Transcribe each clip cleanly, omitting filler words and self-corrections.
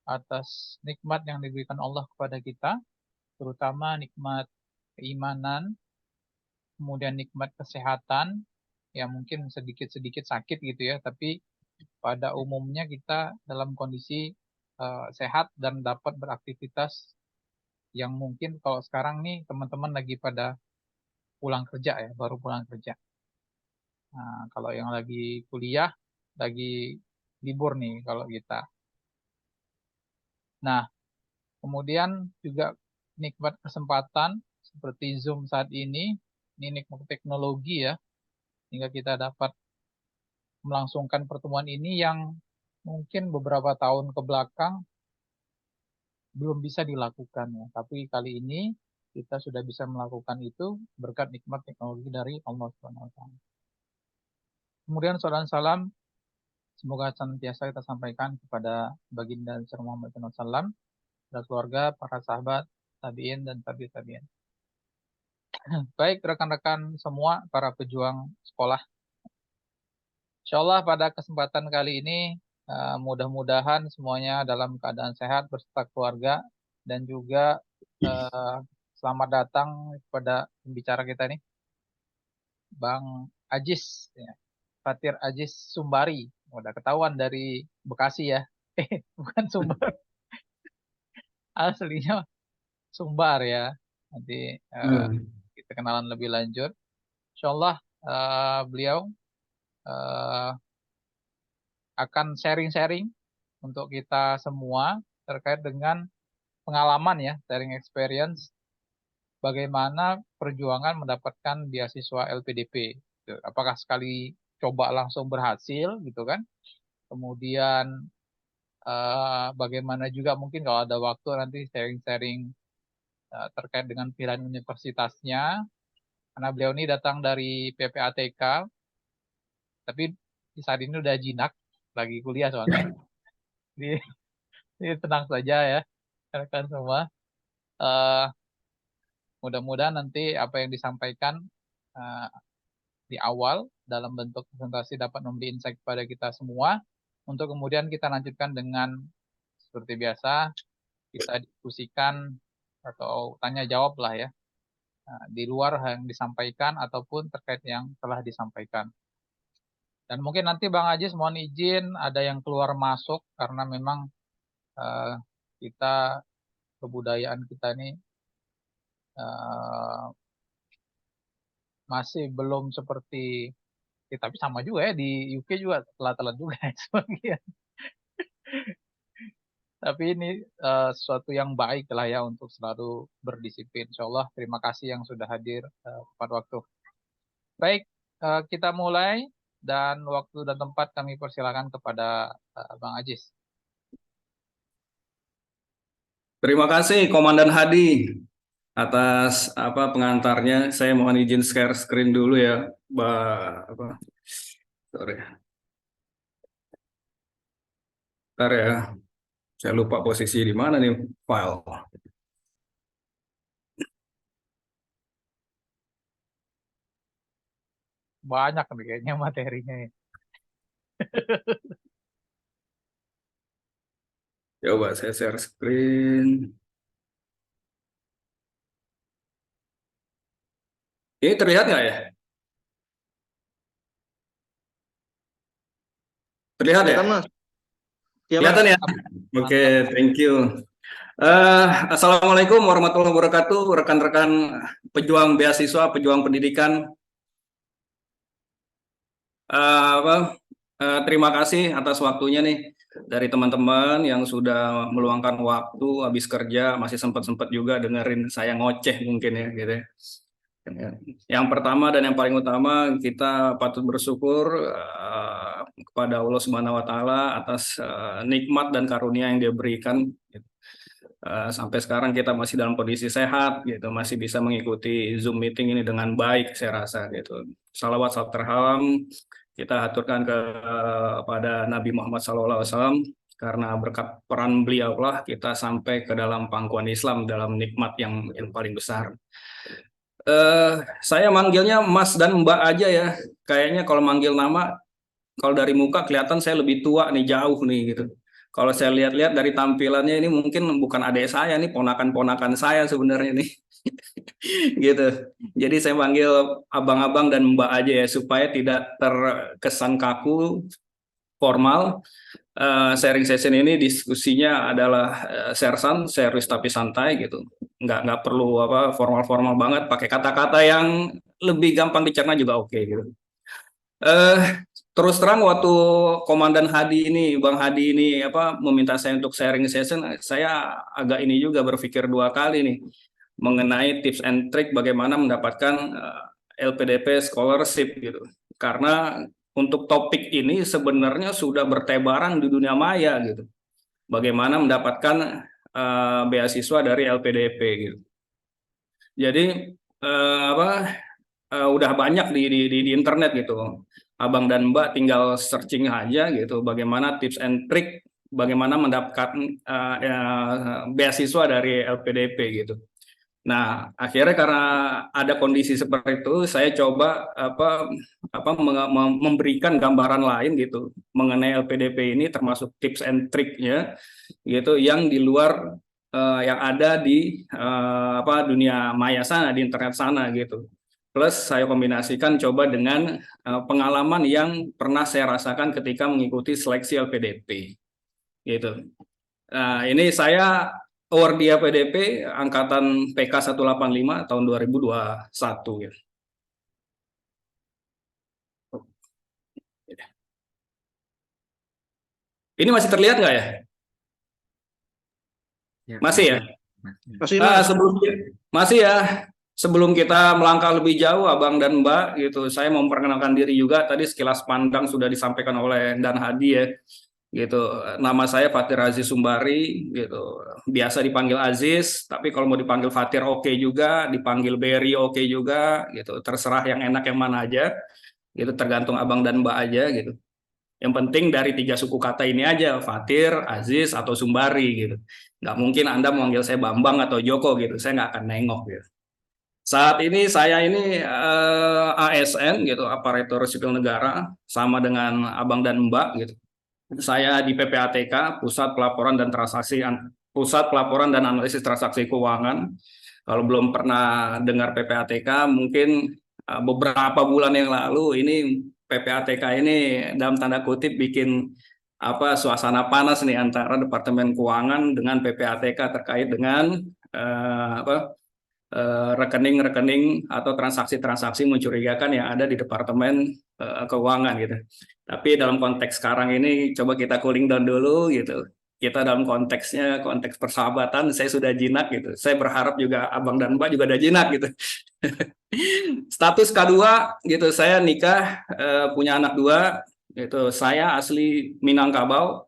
atas nikmat yang diberikan Allah kepada kita, terutama nikmat keimanan, kemudian nikmat kesehatan, ya mungkin sedikit-sedikit sakit gitu ya, tapi pada umumnya kita dalam kondisi sehat dan dapat beraktivitas yang mungkin kalau sekarang nih teman-teman lagi pada pulang kerja ya, baru pulang kerja. Nah, kalau yang lagi kuliah, lagi libur nih kalau kita. Nah, kemudian juga nikmat kesempatan seperti Zoom saat ini nikmat teknologi ya, sehingga kita dapat melangsungkan pertemuan ini yang mungkin beberapa tahun ke belakang belum bisa dilakukan ya. Tapi kali ini kita sudah bisa melakukan itu berkat nikmat teknologi dari Allah Subhanahu wa taala. Kemudian salam semoga senantiasa kita sampaikan kepada baginda Rasul Muhammad SAW dan keluarga, para sahabat, tabiin dan tabi'in. Baik rekan-rekan semua, para pejuang sekolah. Insya Allah pada kesempatan kali ini mudah-mudahan semuanya dalam keadaan sehat beserta keluarga dan juga selamat datang kepada pembicara kita nih, Bang Ajis, ya. Fatir Ajis Sumbari. Udah ketahuan dari Bekasi ya. Bukan Sumbar. Aslinya Sumbar ya. Nanti kita kenalan lebih lanjut. Insya Allah beliau uh, akan sharing-sharing untuk kita semua terkait dengan pengalaman ya, sharing experience bagaimana perjuangan mendapatkan beasiswa LPDP. Apakah sekali coba langsung berhasil gitu kan? Kemudian bagaimana juga mungkin kalau ada waktu nanti sharing-sharing terkait dengan pilihan universitasnya. Karena beliau ini datang dari PPATK, tapi di saat ini udah jinak, lagi kuliah soalnya. Jadi tenang saja ya, rekan semua. Mudah-mudahan nanti apa yang disampaikan uh, di awal dalam bentuk presentasi dapat memberi insight kepada kita semua, untuk kemudian kita lanjutkan dengan seperti biasa, kita diskusikan atau tanya jawab lah ya, di luar yang disampaikan ataupun terkait yang telah disampaikan. Dan mungkin nanti Bang Ajis mohon izin ada yang keluar masuk karena memang kita kebudayaan kita ini masih belum seperti tapi sama juga ya di UK juga telat-telat juga ya sebagian. Tapi ini sesuatu yang baik lah ya untuk selalu berdisiplin. Insya Allah terima kasih yang sudah hadir tepat waktu. Baik, kita mulai dan waktu dan tempat kami persilakan kepada Bang Ajis. Terima kasih Komandan Hadi atas pengantarnya. Saya mohon izin share screen dulu ya, sorry. Bentar ya, saya lupa posisi di mana nih file. Banyak nih kayaknya materinya ya. Coba saya share screen. Ini terlihat nggak ya? Terlihat ya? Mas. Ya, kelihatan ya? Oke, thank you. Assalamualaikum warahmatullahi wabarakatuh, rekan-rekan pejuang beasiswa, pejuang pendidikan. Terima kasih atas waktunya nih dari teman-teman yang sudah meluangkan waktu habis kerja, masih sempat-sempat juga dengerin saya ngoceh mungkin ya gitu ya. Yang pertama dan yang paling utama, kita patut bersyukur kepada Allah Subhanahu wa taala atas nikmat dan karunia yang Dia berikan. Sampai sekarang kita masih dalam kondisi sehat gitu, masih bisa mengikuti Zoom meeting ini dengan baik saya rasa gitu. Salawat salam terhalam kita aturkan kepada Nabi Muhammad SAW, karena berkat peran beliau lah kita sampai ke dalam pangkuan Islam dalam nikmat yang paling besar. Saya manggilnya Mas dan Mbak aja ya. Kayaknya kalau manggil nama, kalau dari muka kelihatan saya lebih tua nih, jauh nih gitu. Kalau saya lihat-lihat dari tampilannya ini mungkin bukan adik saya, nih ponakan-ponakan saya sebenarnya nih. Gitu. Jadi saya panggil abang-abang dan mbak aja ya supaya tidak terkesan kaku, formal. Sharing session ini diskusinya adalah sersan, serius tapi santai gitu. Nggak perlu apa formal-formal banget, pakai kata-kata yang lebih gampang dicerna juga oke gitu. Eh, Terus terang waktu Komandan Hadi ini, Bang Hadi ini apa meminta saya untuk sharing session, saya agak ini juga berpikir dua kali nih mengenai tips and trick bagaimana mendapatkan LPDP scholarship gitu. Karena untuk topik ini sebenarnya sudah bertebaran di dunia maya gitu. Bagaimana mendapatkan beasiswa dari LPDP gitu. Jadi apa udah banyak di internet gitu. Abang dan Mbak tinggal searching aja gitu bagaimana tips and trick bagaimana mendapatkan beasiswa dari LPDP gitu. Nah, akhirnya karena ada kondisi seperti itu, saya coba memberikan gambaran lain gitu mengenai LPDP ini termasuk tips and triknya gitu yang di luar yang ada di dunia maya sana, di internet sana gitu. Plus saya kombinasikan coba dengan pengalaman yang pernah saya rasakan ketika mengikuti seleksi LPDP gitu. Nah, ini saya award di LPDP angkatan PK 185 tahun 2021 ya. Ini masih terlihat nggak ya? Masih ya? Masih, Mas. Masih ya. Sebelum kita melangkah lebih jauh, Abang dan Mbak, gitu, saya mau memperkenalkan diri juga. Tadi sekilas pandang sudah disampaikan oleh Dan Hadi ya, gitu. Nama saya Fatir Aziz Sumbari, gitu. Biasa dipanggil Aziz, tapi kalau mau dipanggil Fatir oke juga, dipanggil Berry oke juga, gitu. Terserah yang enak yang mana aja, gitu. Tergantung Abang dan Mbak aja, gitu. Yang penting dari 3 suku kata ini aja, Fatir, Aziz, atau Sumbari, gitu. Nggak mungkin Anda memanggil saya Bambang atau Joko, gitu. Saya nggak akan nengok, gitu. Saat ini saya ini ASN gitu, aparatur sipil negara, sama dengan Abang dan Mbak gitu. Saya di PPATK, Pusat Pelaporan dan Analisis Transaksi Keuangan. Kalau belum pernah dengar PPATK, mungkin beberapa bulan yang lalu ini PPATK ini dalam tanda kutip bikin suasana panas nih antara Departemen Keuangan dengan PPATK terkait dengan rekening-rekening atau transaksi-transaksi mencurigakan yang ada di Departemen Keuangan gitu. Tapi dalam konteks sekarang ini coba kita cooling down dulu gitu. Kita dalam konteks persahabatan, saya sudah jinak gitu. Saya berharap juga Abang dan Mbak juga ada jinak gitu. Status K2 gitu, saya nikah, punya anak 2 gitu. Saya asli Minangkabau.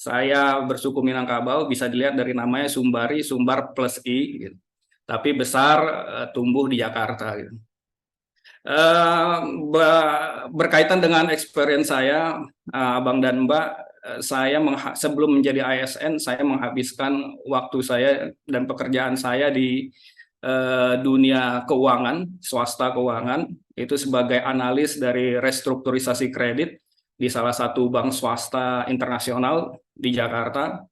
Saya bersuku Minangkabau, bisa dilihat dari namanya Sumbari, Sumbar plus I gitu. Tapi besar tumbuh di Jakarta gitu. Berkaitan dengan experience saya, Abang dan Mbak, saya sebelum menjadi ASN, saya menghabiskan waktu saya dan pekerjaan saya di dunia keuangan, swasta keuangan, itu sebagai analis dari restrukturisasi kredit di salah satu bank swasta internasional di Jakarta.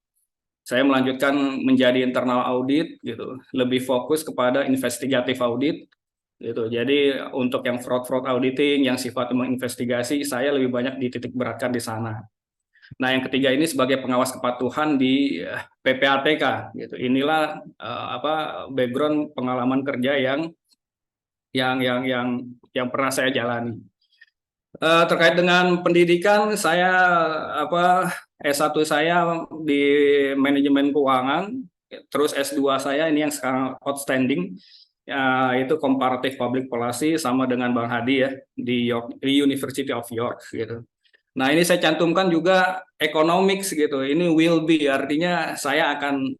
Saya melanjutkan menjadi internal audit gitu, lebih fokus kepada investigatif audit gitu. Jadi untuk yang fraud auditing yang sifatnya menginvestigasi, saya lebih banyak dititik beratkan di sana. Nah, yang ketiga ini sebagai pengawas kepatuhan di PPATK gitu. Inilah background pengalaman kerja yang pernah saya jalani. Terkait dengan pendidikan, saya S1 saya di manajemen keuangan, terus S2 saya ini yang sekarang outstanding, itu comparative public policy sama dengan Bang Hadi ya di University of York gitu. Nah, ini saya cantumkan juga economics gitu. Ini will be, artinya saya akan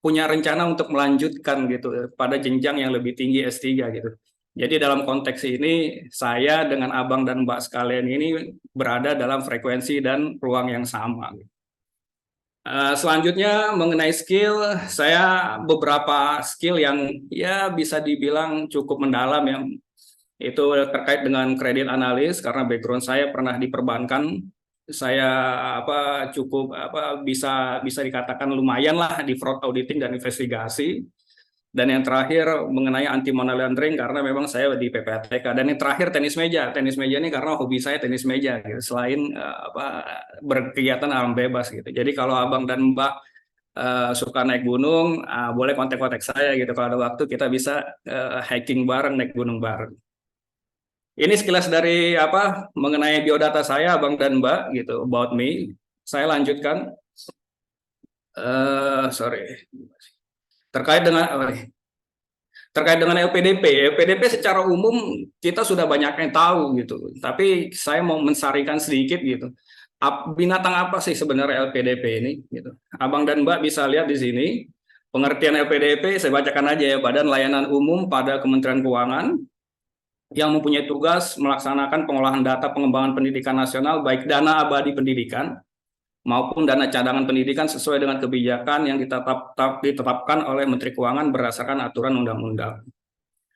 punya rencana untuk melanjutkan gitu pada jenjang yang lebih tinggi S3 gitu. Jadi dalam konteks ini saya dengan Abang dan Mbak sekalian ini berada dalam frekuensi dan ruang yang sama. Selanjutnya mengenai skill, saya beberapa skill yang ya bisa dibilang cukup mendalam ya. Itu terkait dengan kredit analis karena background saya pernah di perbankan saya cukup bisa bisa dikatakan lumayan lah di fraud auditing dan investigasi. Dan yang terakhir mengenai anti money laundering karena memang saya di PPATK. Dan yang terakhir tenis meja. Tenis meja ini karena hobi saya tenis meja gitu. Selain berkegiatan alam bebas gitu. Jadi kalau Abang dan Mbak suka naik gunung, boleh kontak-kontak saya gitu. Kalau ada waktu kita bisa hiking bareng, naik gunung bareng. Ini sekilas dari mengenai biodata saya, Abang dan Mbak gitu, about me. Saya lanjutkan. Sorry. Terkait dengan LPDP. LPDP secara umum kita sudah banyak yang tahu gitu. Tapi saya mau mensarikan sedikit gitu. Binatang apa sih sebenarnya LPDP ini gitu. Abang dan Mbak bisa lihat di sini. Pengertian LPDP saya bacakan aja ya, Badan Layanan Umum pada Kementerian Keuangan yang mempunyai tugas melaksanakan pengolahan data pengembangan pendidikan nasional baik dana abadi pendidikan maupun dana cadangan pendidikan sesuai dengan kebijakan yang ditetapkan oleh Menteri Keuangan berdasarkan aturan undang-undang.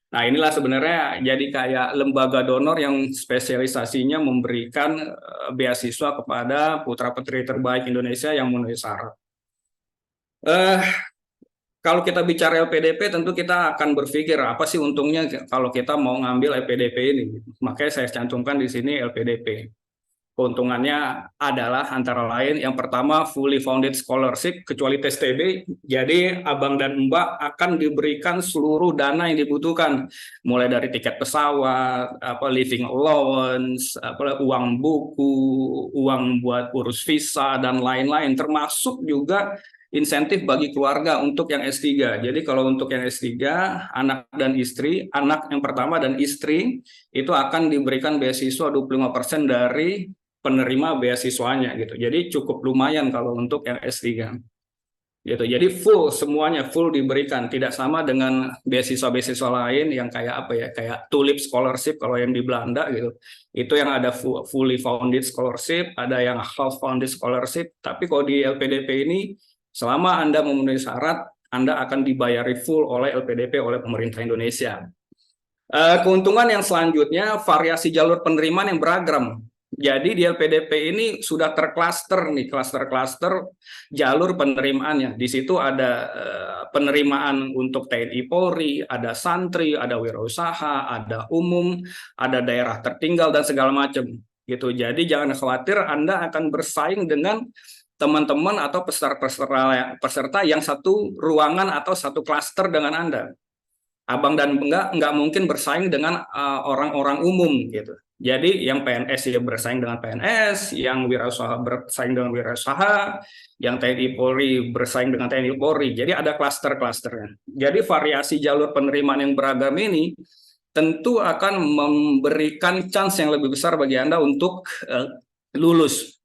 Nah, inilah sebenarnya jadi kayak lembaga donor yang spesialisasinya memberikan beasiswa kepada putra-putri terbaik Indonesia yang memenuhi syarat. Kalau kita bicara LPDP, tentu kita akan berpikir apa sih untungnya kalau kita mau ngambil LPDP ini. Makanya saya cantumkan di sini LPDP. Keuntungannya adalah antara lain yang pertama fully founded scholarship kecuali tes TB. Jadi Abang dan Mbak akan diberikan seluruh dana yang dibutuhkan, mulai dari tiket pesawat, living allowance, uang buku, uang buat urus visa dan lain-lain, termasuk juga insentif bagi keluarga untuk yang S3. Jadi kalau untuk yang S3, anak dan istri, anak yang pertama dan istri itu akan diberikan beasiswa 25% dari penerima beasiswanya gitu. Jadi cukup lumayan kalau untuk yang S3. Gitu. Jadi full semuanya full diberikan, tidak sama dengan beasiswa-beasiswa lain yang kayak kayak tulip scholarship kalau yang di Belanda gitu. Itu yang ada fully founded scholarship, ada yang half founded scholarship, tapi kalau di LPDP ini selama Anda memenuhi syarat, Anda akan dibayari full oleh LPDP oleh pemerintah Indonesia. Keuntungan yang selanjutnya variasi jalur penerimaan yang beragam. Jadi di LPDP ini sudah terklaster nih, klaster-klaster jalur penerimaannya. Di situ ada penerimaan untuk TNI Polri, ada santri, ada wirausaha, ada umum, ada daerah tertinggal dan segala macam. Gitu. Jadi jangan khawatir Anda akan bersaing dengan teman-teman atau peserta yang satu ruangan atau satu klaster dengan Anda. Abang dan nggak mungkin bersaing dengan orang-orang umum gitu. Jadi yang PNS ya bersaing dengan PNS, yang wirausaha bersaing dengan wirausaha, yang TNI Polri bersaing dengan TNI Polri. Jadi ada klaster-klasternya. Jadi variasi jalur penerimaan yang beragam ini tentu akan memberikan chance yang lebih besar bagi Anda untuk lulus.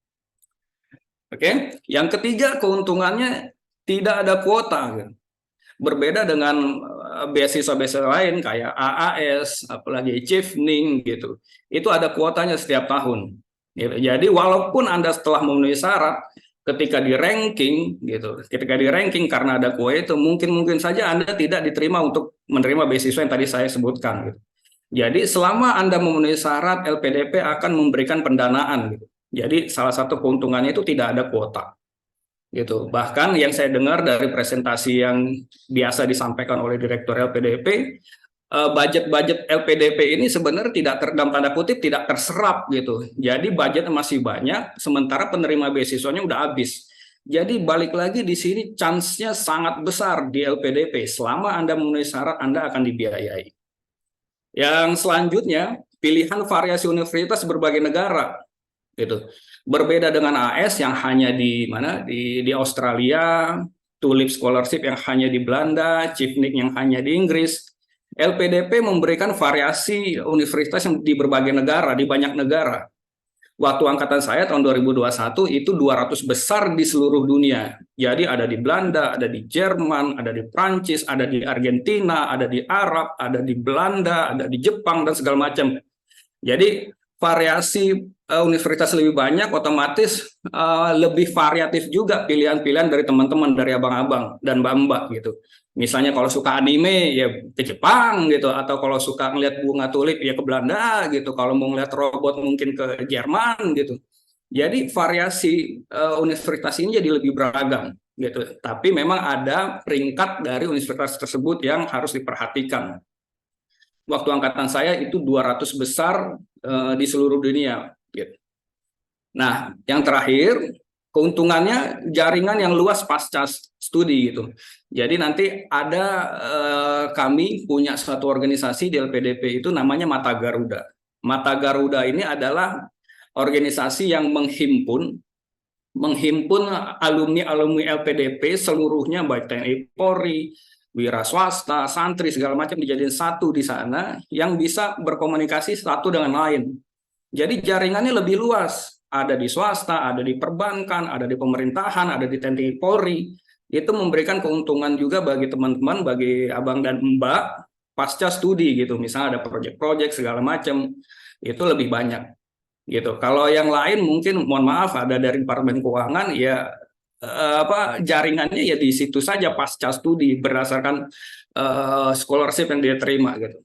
Oke, yang ketiga keuntungannya tidak ada kuota. Gitu. Berbeda dengan beasiswa-beasiswa lain kayak AAS, apalagi Chevening gitu. Itu ada kuotanya setiap tahun. Gitu. Jadi walaupun Anda setelah memenuhi syarat, ketika di ranking karena ada kuota itu mungkin saja Anda tidak diterima untuk menerima beasiswa yang tadi saya sebutkan. Gitu. Jadi selama Anda memenuhi syarat, LPDP akan memberikan pendanaan. Gitu. Jadi salah satu keuntungannya itu tidak ada kuota. Gitu. Bahkan yang saya dengar dari presentasi yang biasa disampaikan oleh Direktur LPDP, budget LPDP ini sebenarnya dalam tanda kutip tidak terserap gitu. Jadi budgetnya masih banyak, sementara penerima beasiswanya udah habis. Jadi balik lagi di sini chance-nya sangat besar di LPDP. Selama Anda memenuhi syarat, Anda akan dibiayai. Yang selanjutnya, pilihan variasi universitas berbagai negara. Gitu. Berbeda dengan AS yang hanya di Australia, Tulip Scholarship yang hanya di Belanda, Chevening yang hanya di Inggris. LPDP memberikan variasi universitas yang di berbagai negara, di banyak negara. Waktu angkatan saya tahun 2021 itu 200 besar di seluruh dunia. Jadi ada di Belanda, ada di Jerman, ada di Prancis, ada di Argentina, ada di Arab, ada di Belanda, ada di Jepang dan segala macam. Jadi variasi universitas lebih banyak, otomatis lebih variatif juga pilihan-pilihan dari teman-teman, dari abang-abang dan mbak-mbak gitu. Misalnya kalau suka anime ya ke Jepang gitu, atau kalau suka ngeliat bunga tulip ya ke Belanda gitu, kalau mau ngeliat robot mungkin ke Jerman gitu. Jadi variasi universitas ini jadi lebih beragam gitu. Tapi memang ada peringkat dari universitas tersebut yang harus diperhatikan. Waktu angkatan saya itu 200 besar di seluruh dunia gitu. Nah, yang terakhir, keuntungannya jaringan yang luas pasca studi gitu. Jadi nanti ada kami punya suatu organisasi di LPDP itu namanya Mata Garuda. Mata Garuda ini adalah organisasi yang menghimpun alumni-alumni LPDP seluruhnya, baik TNI Polri, wira swasta, santri segala macam dijadiin satu di sana yang bisa berkomunikasi satu dengan lain. Jadi jaringannya lebih luas, ada di swasta, ada di perbankan, ada di pemerintahan, ada di TNI Polri. Itu memberikan keuntungan juga bagi teman-teman, bagi abang dan mbak pasca studi gitu. Misalnya ada proyek-proyek segala macam, itu lebih banyak gitu. Kalau yang lain mungkin mohon maaf ada dari Departemen Keuangan ya jaringannya ya di situ saja pasca studi berdasarkan scholarship yang dia terima gitu.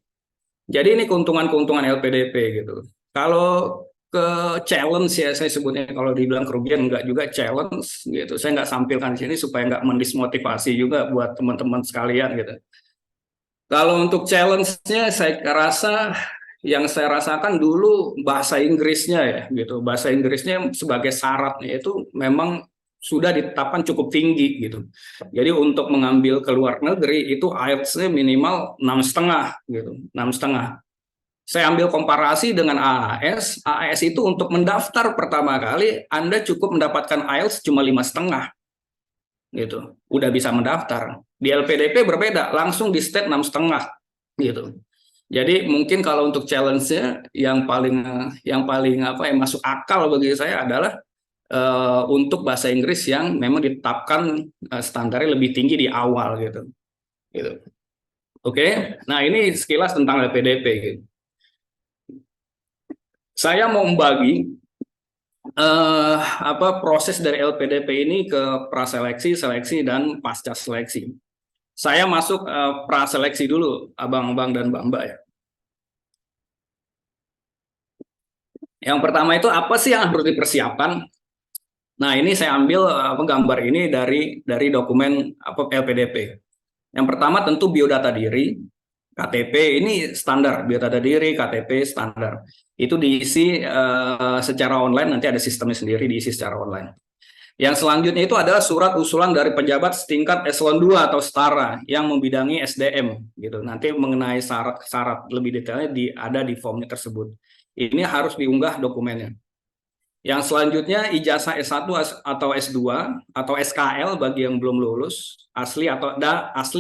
Jadi ini keuntungan-keuntungan LPDP gitu. Kalau ke challenge ya saya sebutnya, kalau dibilang kerugian enggak juga challenge gitu. Saya nggak sampilkan di sini supaya nggak mendismotivasi juga buat teman-teman sekalian gitu. Kalau untuk challenge-nya saya rasa yang saya rasakan dulu bahasa Inggrisnya ya gitu. Bahasa Inggrisnya sebagai syaratnya itu memang sudah ditetapkan cukup tinggi gitu. Jadi untuk mengambil ke luar negeri itu IELTS-nya minimal 6,5 gitu, 6,5. Saya ambil komparasi dengan AAS. AAS itu untuk mendaftar pertama kali Anda cukup mendapatkan IELTS cuma 5,5 gitu. Udah bisa mendaftar. Di LPDP berbeda, langsung di state 6,5 gitu. Jadi mungkin kalau untuk challenge-nya yang paling apa yang masuk akal bagi saya adalah untuk bahasa Inggris yang memang ditetapkan standarnya lebih tinggi di awal gitu. Gitu. Oke. Nah, ini sekilas tentang LPDP gitu. Saya mau membagi proses dari LPDP ini ke praseleksi, seleksi, dan pasca seleksi. Saya masuk praseleksi dulu, abang-abang dan mbak-mbak ya. Yang pertama itu apa sih yang harus dipersiapkan? Nah, ini saya ambil gambar ini dari dokumen LPDP. Yang pertama tentu biodata diri, KTP ini standar, biodata diri, KTP standar. Itu diisi secara online, nanti ada sistemnya sendiri diisi secara online. Yang selanjutnya itu adalah surat usulan dari pejabat setingkat eselon 2 atau setara yang membidangi SDM gitu. Nanti mengenai syarat lebih detailnya ada di formnya tersebut. Ini harus diunggah dokumennya. Yang selanjutnya ijazah S1 atau S2 atau SKL bagi yang belum lulus, asli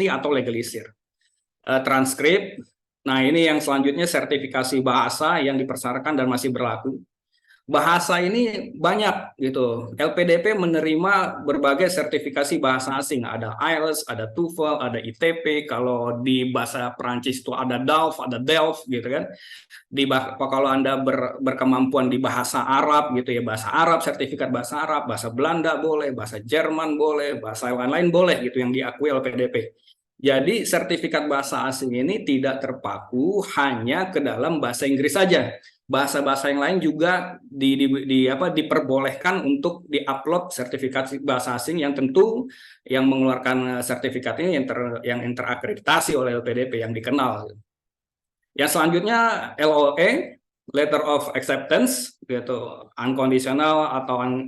atau legalisir. Transkrip. Nah, ini yang selanjutnya sertifikasi bahasa yang dipersyaratkan dan masih berlaku. Bahasa ini banyak gitu. LPDP menerima berbagai sertifikasi bahasa asing. Ada IELTS, ada TOEFL, ada ITP. Kalau di bahasa Perancis itu ada DALF, ada DELF gitu kan. Kalau Anda berkemampuan di bahasa Arab gitu ya, bahasa Arab, sertifikat bahasa Arab, bahasa Belanda boleh, bahasa Jerman boleh, bahasa lain-lain boleh gitu yang diakui LPDP. Jadi sertifikat bahasa asing ini tidak terpaku hanya ke dalam bahasa Inggris saja. Bahasa-bahasa yang lain juga diperbolehkan untuk diupload sertifikat bahasa asing yang tentu yang mengeluarkan sertifikat ini yang terakreditasi oleh LPDP yang dikenal. Yang selanjutnya LOE, Letter of Acceptance, gitu, unconditional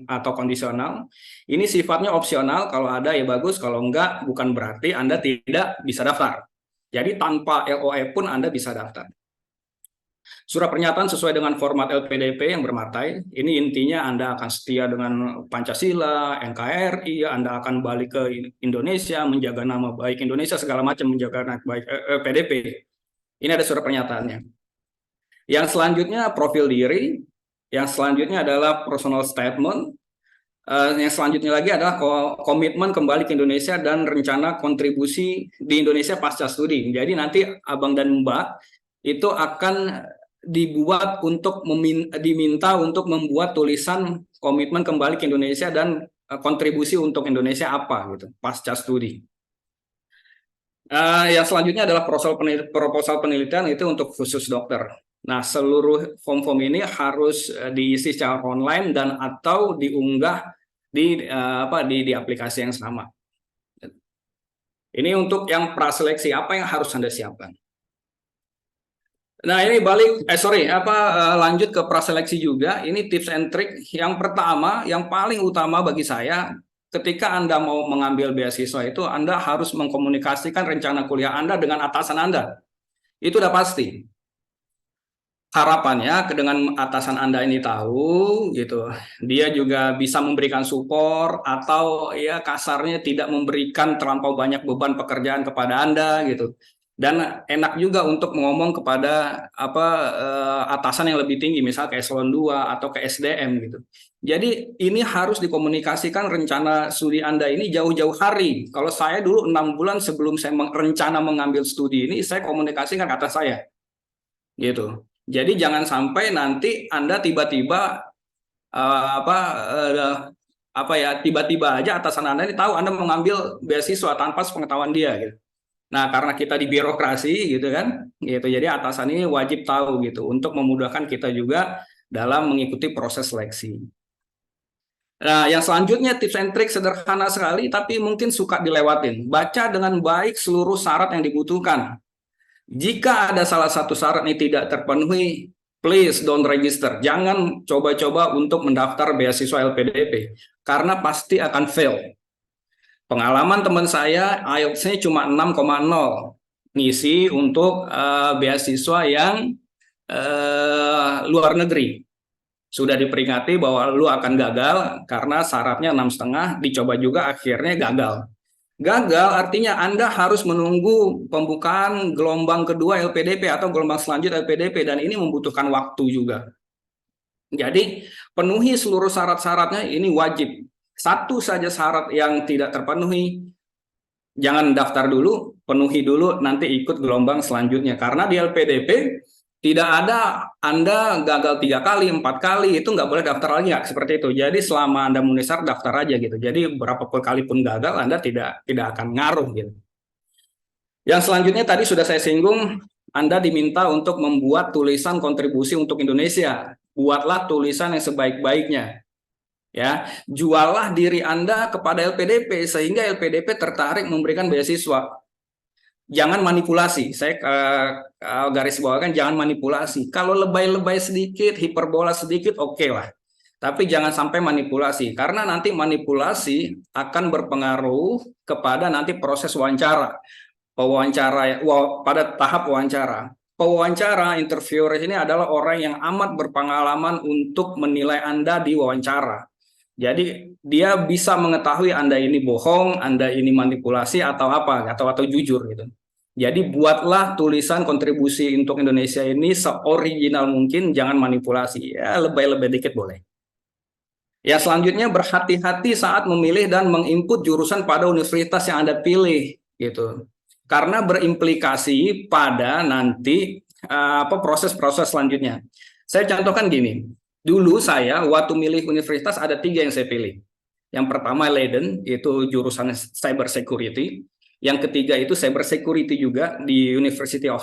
atau kondisional. Ini sifatnya opsional, kalau ada ya bagus, kalau enggak bukan berarti Anda tidak bisa daftar. Jadi tanpa LOE pun Anda bisa daftar. Surat pernyataan sesuai dengan format LPDP yang bermatai. Ini intinya Anda akan setia dengan Pancasila, NKRI, Anda akan balik ke Indonesia, menjaga nama baik Indonesia, segala macam, menjaga nama baik LPDP. Ini ada surat pernyataannya. Yang selanjutnya profil diri. Yang selanjutnya adalah personal statement. Yang selanjutnya lagi adalah komitmen kembali ke Indonesia dan rencana kontribusi di Indonesia pasca studi. Jadi nanti abang dan mbak itu akan dibuat diminta untuk membuat tulisan komitmen kembali ke Indonesia dan kontribusi untuk Indonesia apa gitu pasca studi. Yang selanjutnya adalah proposal penelitian itu untuk khusus dokter. Nah, seluruh form-form ini harus diisi secara online dan atau diunggah di aplikasi yang sama. Ini untuk yang praseleksi, apa yang harus Anda siapkan? Nah, ini lanjut ke praseleksi juga. Ini tips and trick yang pertama, yang paling utama bagi saya, ketika Anda mau mengambil beasiswa itu, Anda harus mengkomunikasikan rencana kuliah Anda dengan atasan Anda. Itu udah pasti. Harapannya dengan atasan Anda ini tahu gitu, dia juga bisa memberikan support atau ya kasarnya tidak memberikan terlampau banyak beban pekerjaan kepada Anda gitu. Dan enak juga untuk ngomong kepada atasan yang lebih tinggi, misal ke eselon 2 atau ke SDM gitu. Jadi ini harus dikomunikasikan rencana studi Anda ini jauh-jauh hari. Kalau saya dulu 6 bulan sebelum saya rencana mengambil studi ini, saya komunikasikan ke atas saya gitu. Jadi jangan sampai nanti Anda tiba-tiba tiba-tiba aja atasan Anda ini tahu Anda mengambil beasiswa tanpa sepengetahuan dia gitu. Nah, karena kita di birokrasi gitu kan, gitu. Jadi atasan ini wajib tahu gitu untuk memudahkan kita juga dalam mengikuti proses seleksi. Nah, yang selanjutnya tips and trick sederhana sekali tapi mungkin suka dilewatin. Baca dengan baik seluruh syarat yang dibutuhkan. Jika ada salah satu syarat ini tidak terpenuhi, please don't register. Jangan coba-coba untuk mendaftar beasiswa LPDP, karena pasti akan fail. Pengalaman teman saya, IELTS-nya cuma 6,0 ngisi untuk beasiswa yang luar negeri. Sudah diperingati bahwa lu akan gagal karena syaratnya 6,5, dicoba juga akhirnya gagal. Gagal artinya Anda harus menunggu pembukaan gelombang kedua LPDP atau gelombang selanjutnya LPDP, dan ini membutuhkan waktu juga. Jadi penuhi seluruh syarat-syaratnya, ini wajib. Satu saja syarat yang tidak terpenuhi, jangan daftar dulu, penuhi dulu, nanti ikut gelombang selanjutnya. Karena di LPDP tidak ada Anda gagal 3 kali, 4 kali, itu nggak boleh daftar lagi, nggak seperti itu. Jadi selama Anda menulisar daftar aja gitu. Jadi berapapun kali pun gagal, Anda tidak akan ngaruh gitu. Yang selanjutnya tadi sudah saya singgung, Anda diminta untuk membuat tulisan kontribusi untuk Indonesia. Buatlah tulisan yang sebaik-baiknya. Ya, juallah diri Anda kepada LPDP sehingga LPDP tertarik memberikan beasiswa. Jangan manipulasi, saya garis bawakan jangan manipulasi. Kalau lebay-lebay sedikit, hiperbola sedikit, oke lah. Tapi jangan sampai manipulasi, karena nanti manipulasi akan berpengaruh kepada nanti proses wawancara. Pada tahap wawancara. Pewawancara, interviewer ini adalah orang yang amat berpengalaman untuk menilai Anda di wawancara. Jadi dia bisa mengetahui Anda ini bohong, Anda ini manipulasi atau apa, atau jujur gitu. Jadi buatlah tulisan kontribusi untuk Indonesia ini seoriginal mungkin, jangan manipulasi. Ya, lebay-lebay dikit boleh. Ya, selanjutnya berhati-hati saat memilih dan menginput jurusan pada universitas yang Anda pilih gitu. Karena berimplikasi pada nanti proses-proses selanjutnya. Saya contohkan gini. Dulu saya waktu milih universitas ada 3 yang saya pilih. Yang pertama Leiden, itu jurusan cyber security. Yang ketiga itu cyber security juga di University of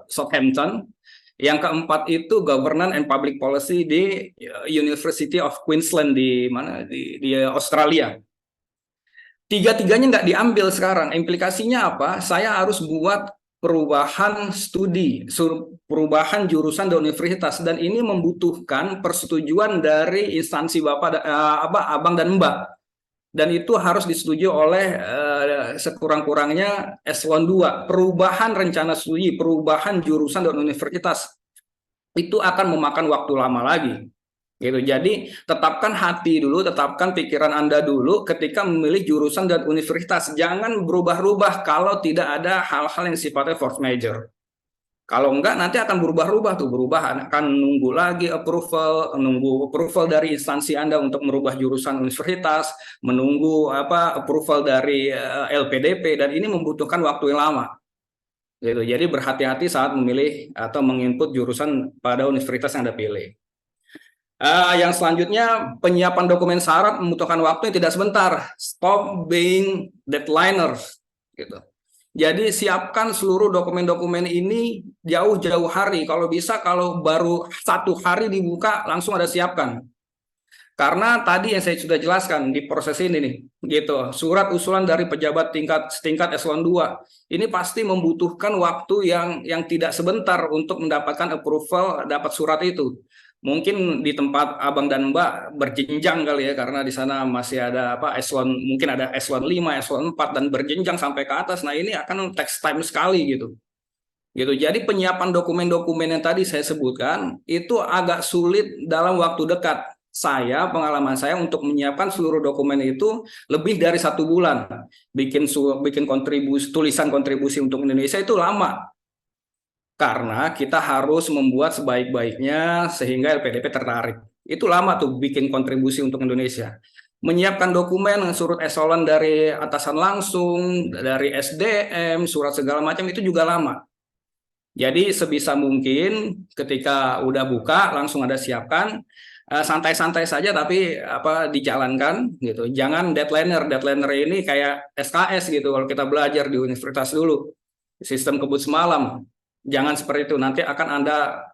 Southampton. Yang keempat itu governance and public policy di University of Queensland di Australia. Tiga-tiganya nggak diambil sekarang. Implikasinya apa? Saya harus buat perubahan studi, perubahan jurusan di universitas, dan ini membutuhkan persetujuan dari instansi abang dan mbak, dan itu harus disetujui oleh sekurang-kurangnya eselon 2. Perubahan rencana studi, perubahan jurusan dan universitas itu akan memakan waktu lama lagi gitu. Jadi tetapkan hati dulu, tetapkan pikiran Anda dulu ketika memilih jurusan dan universitas. Jangan berubah-ubah kalau tidak ada hal-hal yang sifatnya force major. Kalau enggak nanti akan berubah-ubah akan nunggu lagi nunggu approval dari instansi Anda untuk merubah jurusan universitas, menunggu approval dari LPDP, dan ini membutuhkan waktu yang lama. Gitu. Jadi berhati-hati saat memilih atau menginput jurusan pada universitas yang Anda pilih. Yang selanjutnya, penyiapan dokumen syarat membutuhkan waktu yang tidak sebentar. Stop being deadliners. Gitu. Jadi siapkan seluruh dokumen-dokumen ini jauh-jauh hari. Kalau bisa, kalau baru 1 hari dibuka, langsung ada siapkan. Karena tadi yang saya sudah jelaskan di proses ini nih, gitu. Surat usulan dari pejabat setingkat eselon 2 ini pasti membutuhkan waktu yang tidak sebentar untuk mendapatkan approval dapat surat itu. Mungkin di tempat Abang dan Mbak berjenjang kali ya, karena di sana masih ada apa eselon, mungkin ada eselon 5, eselon 4 dan berjenjang sampai ke atas. Nah, ini akan takes time sekali gitu. Gitu. Jadi penyiapan dokumen-dokumen yang tadi saya sebutkan itu agak sulit dalam waktu dekat. Pengalaman saya untuk menyiapkan seluruh dokumen itu lebih dari 1 bulan. Bikin kontribusi, tulisan kontribusi untuk Indonesia itu lama. Karena kita harus membuat sebaik-baiknya sehingga LPDP tertarik. Itu lama tuh bikin kontribusi untuk Indonesia. Menyiapkan dokumen, surut eselon dari atasan langsung, dari SDM, surat segala macam itu juga lama. Jadi sebisa mungkin ketika udah buka langsung ada siapkan, santai-santai saja tapi apa dijalankan gitu. Jangan deadlineer. Deadlineer ini kayak SKS gitu kalau kita belajar di universitas dulu. Sistem kebut semalam. Jangan seperti itu, nanti akan Anda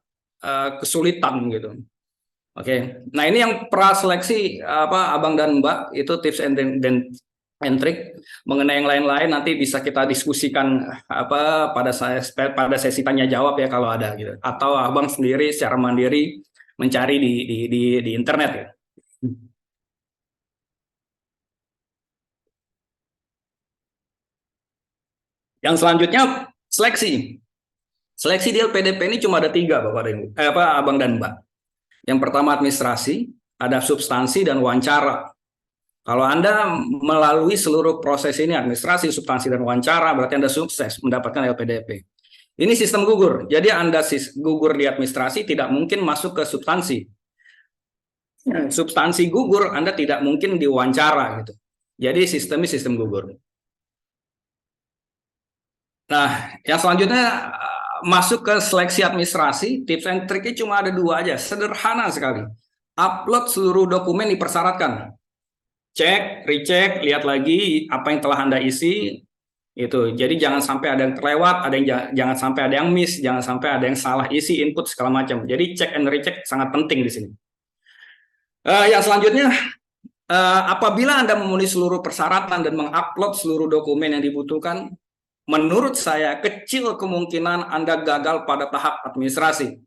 kesulitan gitu. Oke. Nah, ini yang praseleksi apa Abang dan Mbak itu tips and trick. Mengenai yang lain-lain nanti bisa kita diskusikan apa pada sesi tanya jawab ya kalau ada gitu, atau Abang sendiri secara mandiri mencari di internet ya. Yang selanjutnya seleksi. Seleksi di LPDP ini cuma ada 3 Bapak dan Ibu, Abang dan Mbak. Yang pertama administrasi, ada substansi dan wawancara. Kalau Anda melalui seluruh proses ini, administrasi, substansi, dan wawancara, berarti Anda sukses mendapatkan LPDP. Ini sistem gugur. Jadi Anda gugur di administrasi, tidak mungkin masuk ke substansi. Substansi gugur, Anda tidak mungkin diwawancara. Gitu. Jadi sistemnya sistem gugur. Nah, yang selanjutnya masuk ke seleksi administrasi, tips and triknya cuma ada 2 aja. Sederhana sekali. Upload seluruh dokumen dipersyaratkan. Cek, recheck, lihat lagi apa yang telah Anda isi itu. Jadi jangan sampai ada yang terlewat, jangan sampai ada yang miss, jangan sampai ada yang salah isi input segala macam. Jadi check and recheck sangat penting di sini. Yang selanjutnya, apabila Anda memenuhi seluruh persyaratan dan mengupload seluruh dokumen yang dibutuhkan, menurut saya kecil kemungkinan Anda gagal pada tahap administrasi.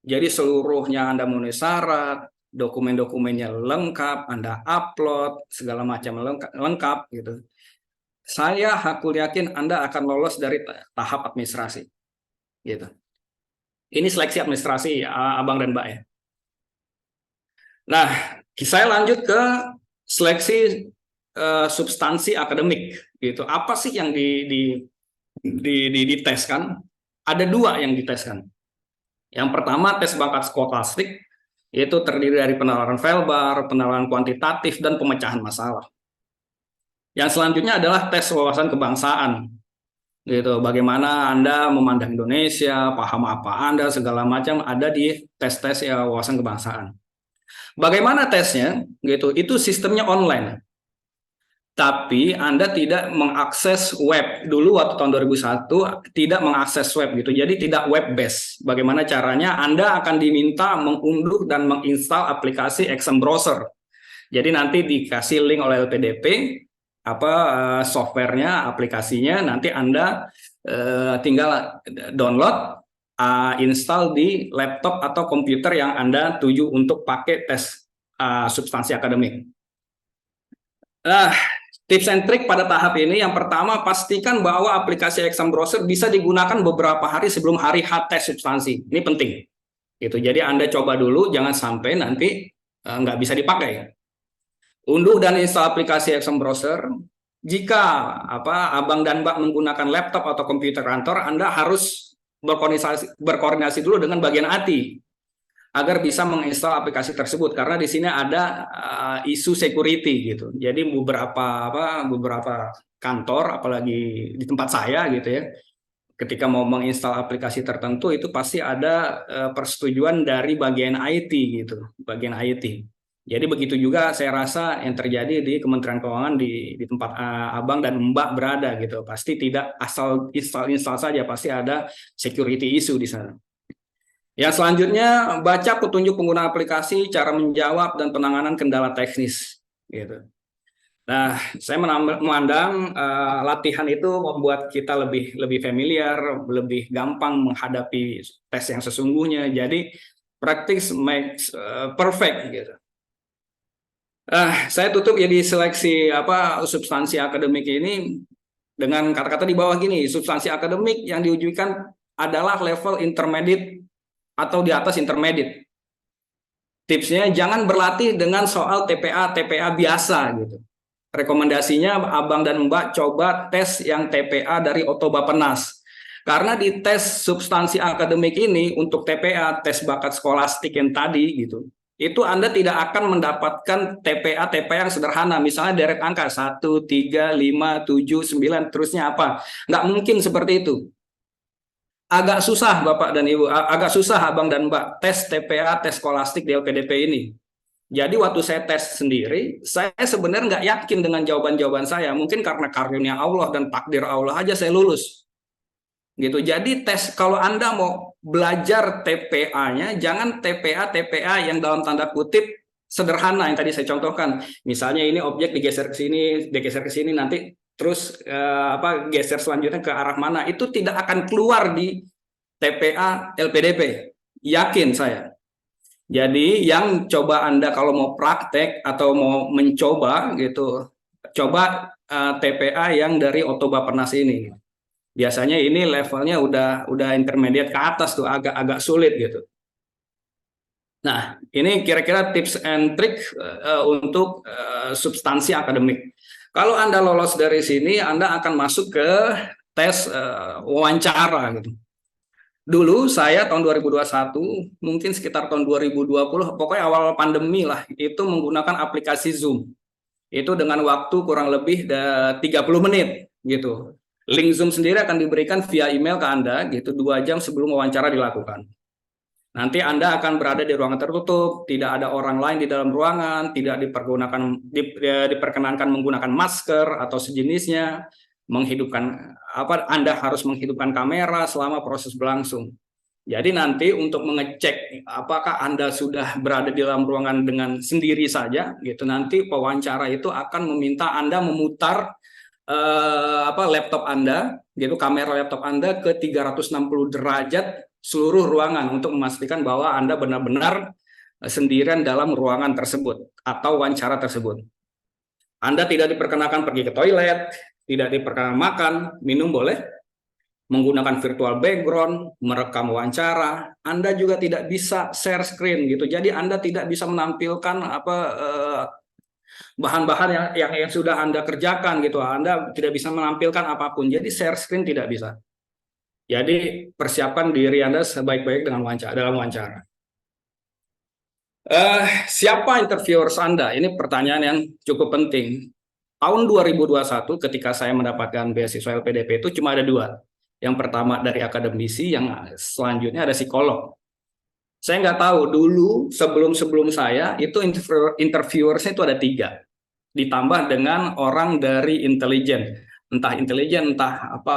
Jadi seluruhnya Anda memenuhi syarat, dokumen-dokumennya lengkap, Anda upload, segala macam lengkap gitu. Aku yakin Anda akan lolos dari tahap administrasi. Gitu. Ini seleksi administrasi Abang dan Mbak ya. Nah, saya lanjut ke seleksi substansi akademik gitu. Apa sih yang diteskan? Ada 2 yang diteskan. Yang pertama tes bakat skokastik, yaitu terdiri dari penalaran velbar, penalaran kuantitatif, dan pemecahan masalah. Yang selanjutnya adalah tes wawasan kebangsaan. Gitu, bagaimana Anda memandang Indonesia, paham apa Anda, segala macam ada di tes-tes ya, wawasan kebangsaan. Bagaimana tesnya? Gitu, itu sistemnya online. Tapi Anda tidak mengakses web. Dulu waktu tahun 2001 tidak mengakses web gitu. Jadi tidak web based. Bagaimana caranya? Anda akan diminta mengunduh dan menginstal aplikasi exam browser. Jadi nanti dikasih link oleh LPDP softwarenya, aplikasinya, nanti Anda tinggal download, install di laptop atau komputer yang Anda tuju untuk pakai tes substansi akademik. Tips and trick pada tahap ini, yang pertama pastikan bahwa aplikasi exam browser bisa digunakan beberapa hari sebelum hari H tes substansi. Ini penting. Gitu. Jadi Anda coba dulu, jangan sampai nanti nggak bisa dipakai. Unduh dan install aplikasi exam browser. Jika Abang dan Mbak menggunakan laptop atau komputer kantor, Anda harus berkoordinasi dulu dengan bagian IT agar bisa menginstal aplikasi tersebut, karena di sini ada isu security gitu. Jadi beberapa kantor, apalagi di tempat saya gitu ya, ketika mau menginstal aplikasi tertentu itu pasti ada persetujuan dari bagian IT gitu, bagian IT. Jadi begitu juga saya rasa yang terjadi di Kementerian Keuangan di tempat Abang dan Mbak berada gitu. Pasti tidak asal install saja, pasti ada security issue di sana. Yang selanjutnya, baca petunjuk pengguna aplikasi, cara menjawab dan penanganan kendala teknis gitu. Nah, saya memandang latihan itu membuat kita lebih familiar, lebih gampang menghadapi tes yang sesungguhnya. Jadi practice makes perfect gitu. Saya tutup ya di seleksi substansi akademik ini dengan kata-kata di bawah gini, substansi akademik yang diujikan adalah level intermediate atau di atas intermediate. Tipsnya jangan berlatih dengan soal TPA biasa gitu. Rekomendasinya Abang dan Mbak coba tes yang TPA dari Otobapenas. Karena di tes substansi akademik ini untuk TPA, tes bakat skolastik yang tadi gitu, itu Anda tidak akan mendapatkan TPA yang sederhana, misalnya deret angka 1, 3, 5, 7, 9, terusnya apa. Nggak mungkin seperti itu. Agak susah Bapak dan Ibu, agak susah Abang dan Mbak tes TPA, tes skolastik di LPDP ini. Jadi waktu saya tes sendiri, saya sebenarnya nggak yakin dengan jawaban-jawaban saya. Mungkin karena karunia Allah dan takdir Allah aja saya lulus. Gitu. Jadi tes kalau Anda mau belajar TPA-nya, jangan TPA yang dalam tanda kutip sederhana yang tadi saya contohkan. Misalnya ini objek digeser ke sini, nanti terus geser selanjutnya ke arah mana? Itu tidak akan keluar di TPA LPDP. Yakin saya. Jadi yang coba Anda kalau mau praktek atau mau mencoba gitu, coba TPA yang dari Otobapenas ini. Biasanya ini levelnya udah intermediate ke atas tuh, agak sulit gitu. Nah, ini kira-kira tips and trick untuk substansi akademik. Kalau Anda lolos dari sini, Anda akan masuk ke tes wawancara gitu. Dulu saya tahun 2021, mungkin sekitar tahun 2020, pokoknya awal pandemi lah, itu menggunakan aplikasi Zoom. Itu dengan waktu kurang lebih 30 menit gitu. Link Zoom sendiri akan diberikan via email ke Anda gitu 2 jam sebelum wawancara dilakukan. Nanti Anda akan berada di ruangan tertutup, tidak ada orang lain di dalam ruangan, tidak diperkenankan menggunakan masker atau sejenisnya. Anda harus menghidupkan kamera selama proses berlangsung. Jadi nanti untuk mengecek apakah Anda sudah berada di dalam ruangan dengan sendiri saja, gitu. Nanti pewawancara itu akan meminta Anda memutar laptop Anda, gitu, kamera laptop Anda ke 360 derajat seluruh ruangan untuk memastikan bahwa Anda benar-benar sendirian dalam ruangan tersebut atau wawancara tersebut. Anda tidak diperkenakan pergi ke toilet, tidak diperkenakan makan, minum boleh, menggunakan virtual background, merekam wawancara. Anda juga tidak bisa share screen gitu. Jadi Anda tidak bisa menampilkan bahan-bahan yang sudah Anda kerjakan gitu. Anda tidak bisa menampilkan apapun. Jadi share screen tidak bisa. Jadi persiapkan diri Anda sebaik-baik dalam wawancara. Siapa interviewers Anda? Ini pertanyaan yang cukup penting. Tahun 2021 ketika saya mendapatkan beasiswa LPDP itu cuma ada 2. Yang pertama dari akademisi, yang selanjutnya ada psikolog. Saya nggak tahu dulu sebelum saya itu interviewersnya itu ada 3, ditambah dengan orang dari intelijen, entah apa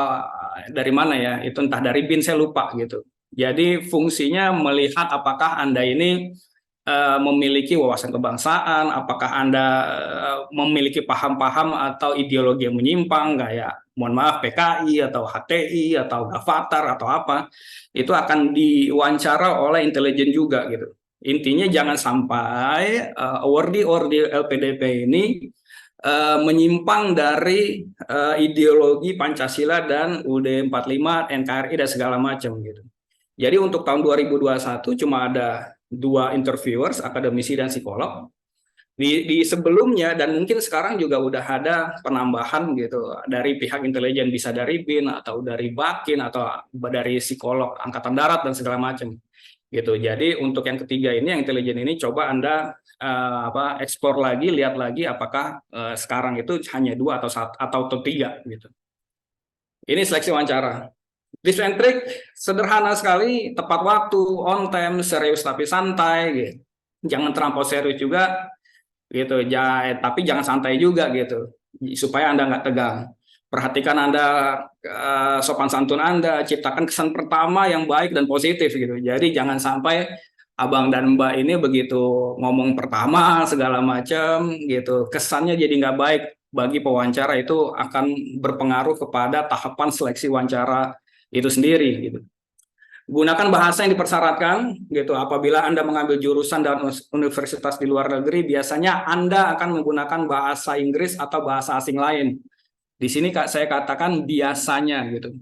dari mana ya, itu entah dari BIN saya lupa gitu. Jadi fungsinya melihat apakah Anda ini memiliki wawasan kebangsaan, apakah Anda memiliki paham-paham atau ideologi yang menyimpang, kayak mohon maaf PKI atau HTI atau Gavatar atau apa, itu akan diwawancara oleh intelijen juga gitu. Intinya jangan sampai awardee LPDP ini menyimpang dari ideologi Pancasila dan UUD 45, NKRI dan segala macam gitu. Jadi untuk tahun 2021 cuma ada 2 interviewers, akademisi dan psikolog. Di sebelumnya dan mungkin sekarang juga udah ada penambahan gitu dari pihak intelijen, bisa dari BIN atau dari Bakin atau dari psikolog angkatan darat dan segala macam gitu. Jadi untuk yang ketiga ini, yang intelijen ini, coba Anda eksplor lagi, lihat lagi apakah sekarang itu hanya 2 atau 3 gitu. Ini seleksi wawancara. Tips and trick sederhana sekali, tepat waktu, on time, serius tapi santai gitu. Jangan terlampau serius juga. gitu. Tapi jangan santai juga gitu, supaya Anda nggak tegang. Perhatikan Anda, sopan santun Anda, ciptakan kesan pertama yang baik dan positif gitu. Jadi jangan sampai abang dan mbak ini begitu ngomong pertama segala macam gitu, kesannya jadi nggak baik bagi pewawancara, itu akan berpengaruh kepada tahapan seleksi wawancara itu sendiri gitu. Gunakan bahasa yang dipersyaratkan gitu. Apabila Anda mengambil jurusan dan universitas di luar negeri, biasanya Anda akan menggunakan bahasa Inggris atau bahasa asing lain. Di sini saya katakan biasanya gitu.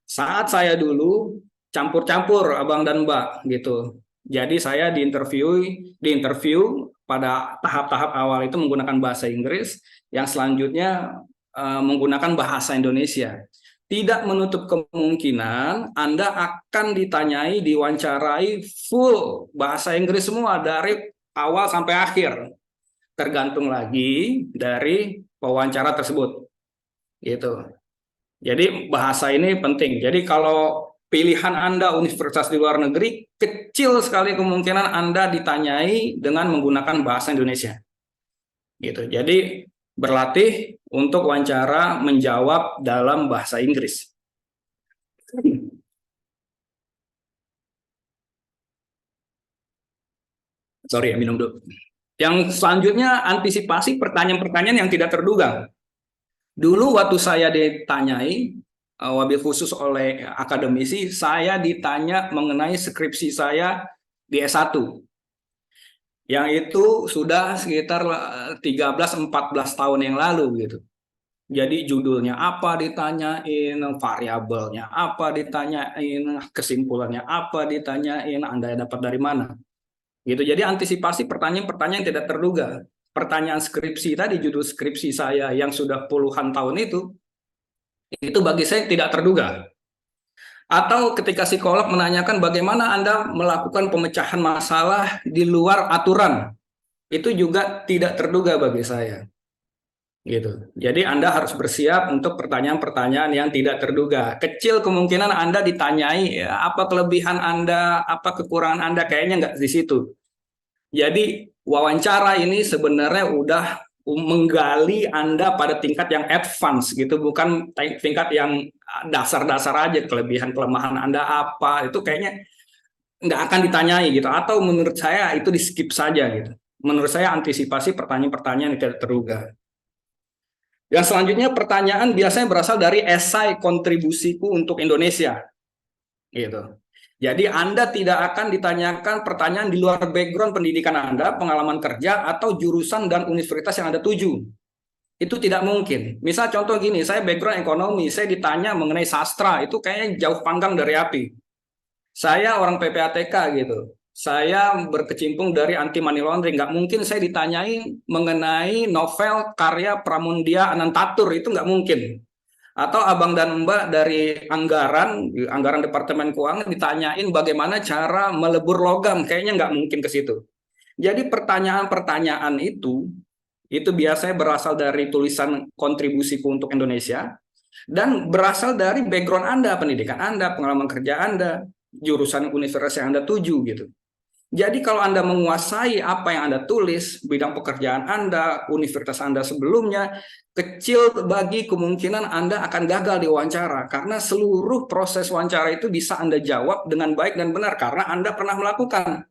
Saat saya dulu campur-campur abang dan mbak gitu. Jadi saya di interview pada tahap-tahap awal itu menggunakan bahasa Inggris, yang selanjutnya menggunakan bahasa Indonesia. Tidak menutup kemungkinan Anda akan ditanyai, diwawancarai full bahasa Inggris semua dari awal sampai akhir. Tergantung lagi dari wawancara tersebut. Gitu. Jadi bahasa ini penting. Jadi kalau pilihan Anda universitas di luar negeri, kecil sekali kemungkinan Anda ditanyai dengan menggunakan bahasa Indonesia. Gitu. Jadi berlatih untuk wawancara menjawab dalam bahasa Inggris. Sorry ya, minum dulu. Yang selanjutnya, antisipasi pertanyaan-pertanyaan yang tidak terduga. Dulu waktu saya ditanyai, wabil khusus oleh akademisi, saya ditanya mengenai skripsi saya di S1. Yang itu sudah sekitar 13-14 tahun yang lalu gitu. Jadi judulnya apa ditanyain, variabelnya apa ditanyain, kesimpulannya apa ditanyain, Anda dapat dari mana. Gitu. Jadi antisipasi pertanyaan-pertanyaan yang tidak terduga. Pertanyaan skripsi tadi, judul skripsi saya yang sudah puluhan tahun itu bagi saya tidak terduga. Atau ketika psikolog menanyakan bagaimana Anda melakukan pemecahan masalah di luar aturan, itu juga tidak terduga bagi saya. Gitu. Jadi Anda harus bersiap untuk pertanyaan-pertanyaan yang tidak terduga. Kecil kemungkinan Anda ditanyai ya, apa kelebihan Anda, apa kekurangan Anda, kayaknya nggak di situ. Jadi wawancara ini sebenarnya udah menggali Anda pada tingkat yang advance gitu, bukan tingkat yang dasar-dasar aja, kelebihan kelemahan Anda apa, itu kayaknya nggak akan ditanyai gitu, atau menurut saya itu di skip saja gitu. Menurut saya antisipasi pertanyaan-pertanyaan yang tidak terduga. Yang selanjutnya, pertanyaan biasanya berasal dari esai kontribusiku untuk Indonesia. Gitu. Jadi Anda tidak akan ditanyakan pertanyaan di luar background pendidikan Anda, pengalaman kerja, atau jurusan dan universitas yang Anda tuju. Itu tidak mungkin. Misal contoh gini, saya background ekonomi, saya ditanya mengenai sastra, itu kayaknya jauh panggang dari api. Saya orang PPATK gitu. Saya berkecimpung dari anti money laundering. Nggak mungkin saya ditanyai mengenai novel karya Pramudia Anantatur, itu nggak mungkin. Atau abang dan mbak dari anggaran Departemen Keuangan ditanyain bagaimana cara melebur logam, kayaknya nggak mungkin ke situ. Jadi pertanyaan-pertanyaan itu biasanya berasal dari tulisan kontribusiku untuk Indonesia, dan berasal dari background Anda, pendidikan Anda, pengalaman kerja Anda, jurusan universitas yang Anda tuju gitu. Jadi kalau Anda menguasai apa yang Anda tulis, bidang pekerjaan Anda, universitas Anda sebelumnya, kecil bagi kemungkinan Anda akan gagal di wawancara, karena seluruh proses wawancara itu bisa Anda jawab dengan baik dan benar karena Anda pernah melakukan.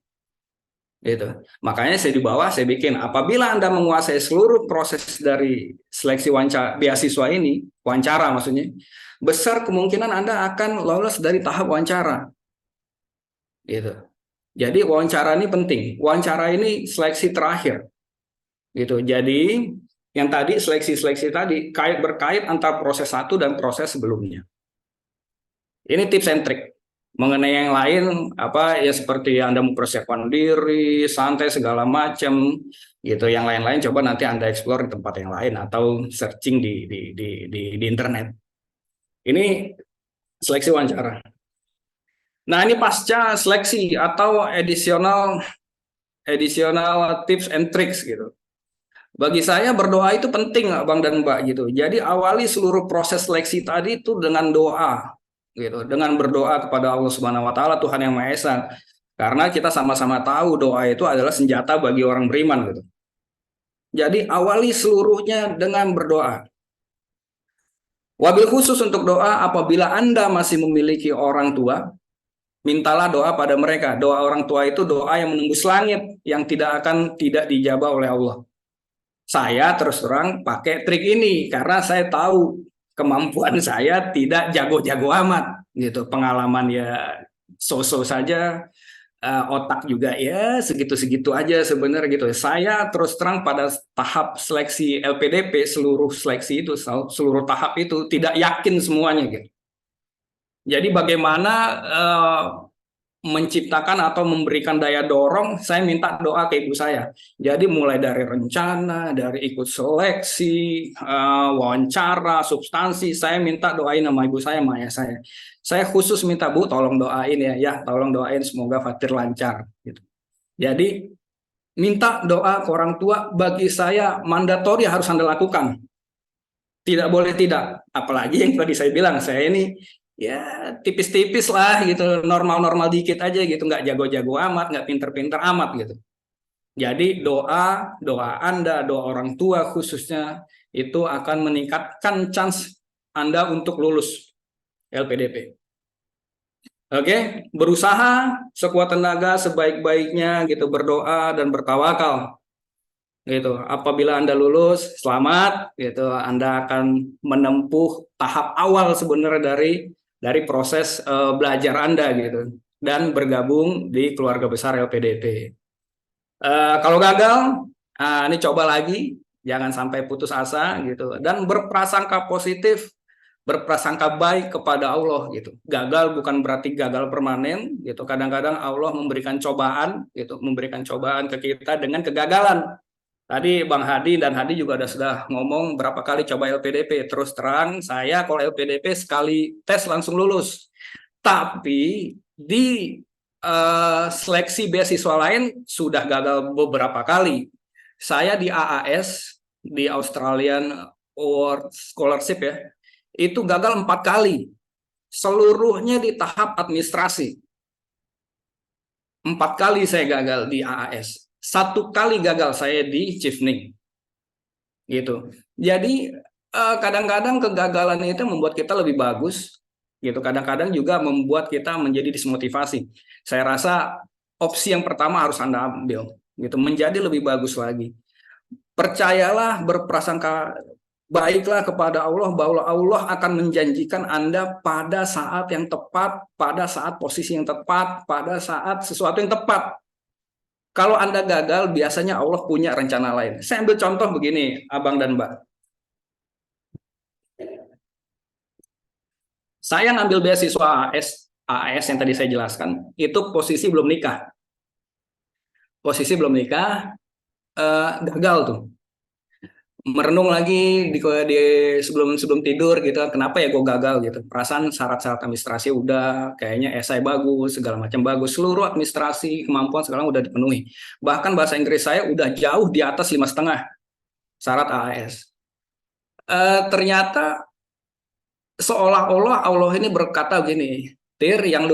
Gitu. Makanya saya di bawah saya bikin, apabila Anda menguasai seluruh proses dari seleksi wawancara beasiswa ini, wawancara maksudnya, besar kemungkinan Anda akan lolos dari tahap wawancara. Gitu. Jadi wawancara ini penting. Wawancara ini seleksi terakhir. Gitu. Jadi yang tadi seleksi-seleksi tadi berkait antara proses satu dan proses sebelumnya. Ini tips and trick. Mengenai yang lain apa ya, seperti Anda mempersiapkan diri, santai segala macam gitu. Yang lain-lain coba nanti Anda explore di tempat yang lain atau searching di internet. Ini seleksi wawancara. Nah, ini pasca seleksi atau additional tips and tricks gitu. Bagi saya berdoa itu penting, Bang dan Mbak gitu. Jadi awali seluruh proses seleksi tadi itu dengan doa gitu, dengan berdoa kepada Allah Subhanahu wa taala, Tuhan yang Maha Esa. Karena kita sama-sama tahu doa itu adalah senjata bagi orang beriman gitu. Jadi awali seluruhnya dengan berdoa. Wabil khusus untuk doa, apabila Anda masih memiliki orang tua, mintalah doa pada mereka. Doa orang tua itu doa yang menembus langit, yang tidak dijabah oleh Allah. Saya terus terang pakai trik ini karena saya tahu kemampuan saya tidak jago-jago amat gitu. Pengalaman ya so-so saja, otak juga ya segitu-segitu aja sebenarnya gitu. Saya terus terang pada tahap seleksi LPDP, seluruh seleksi itu, seluruh tahap itu tidak yakin semuanya gitu. Jadi bagaimana menciptakan atau memberikan daya dorong, saya minta doa ke ibu saya. Jadi mulai dari rencana, dari ikut seleksi, wawancara, substansi, saya minta doain sama ibu saya, sama ayah saya. Saya khusus minta, Bu, tolong doain ya, tolong doain semoga Fatir lancar. Gitu. Jadi minta doa ke orang tua bagi saya mandatori harus Anda lakukan. Tidak boleh tidak. Apalagi yang tadi saya bilang, saya ini ya tipis-tipis lah gitu, normal-normal dikit aja gitu, nggak jago-jago amat, nggak pinter-pinter amat gitu. Jadi doa Anda, doa orang tua khususnya itu akan meningkatkan chance Anda untuk lulus LPDP. Oke, berusaha sekuat tenaga sebaik-baiknya gitu, berdoa dan bertawakal gitu. Apabila Anda lulus, selamat gitu. Anda akan menempuh tahap awal sebenarnya dari proses belajar Anda gitu dan bergabung di keluarga besar LPDP. Kalau gagal, ini coba lagi, jangan sampai putus asa gitu dan berprasangka positif, berprasangka baik kepada Allah gitu. Gagal bukan berarti gagal permanen gitu. Kadang-kadang Allah memberikan cobaan gitu, memberikan cobaan ke kita dengan kegagalan. Tadi Bang Hadi dan Hadi juga sudah ngomong berapa kali coba LPDP. Terus terang, saya kalau LPDP sekali tes langsung lulus. Tapi di seleksi beasiswa lain sudah gagal beberapa kali. Saya di AAS, di Australian Award Scholarship ya, itu gagal 4 kali. Seluruhnya di tahap administrasi. 4 kali saya gagal di AAS. 1 kali gagal saya di Chevening gitu. Jadi kadang-kadang kegagalan itu membuat kita lebih bagus gitu. Kadang-kadang juga membuat kita menjadi dismotivasi. Saya rasa opsi yang pertama harus Anda ambil gitu, menjadi lebih bagus lagi. Percayalah, berprasangka baiklah kepada Allah bahwa Allah akan menjanjikan Anda pada saat yang tepat, pada saat posisi yang tepat, pada saat sesuatu yang tepat. Kalau Anda gagal, biasanya Allah punya rencana lain. Saya ambil contoh begini, Abang dan Mbak. Saya ngambil beasiswa AAS yang tadi saya jelaskan, itu posisi belum nikah. Posisi belum nikah, gagal tuh. Merenung lagi sebelum tidur gitu, kenapa ya gue gagal gitu. Perasaan syarat-syarat administrasi udah, kayaknya esai bagus, segala macam bagus, seluruh administrasi kemampuan sekarang udah dipenuhi. Bahkan bahasa Inggris saya udah jauh di atas 5,5 syarat AAS. Ternyata seolah-olah Allah ini berkata gini, Tir, yang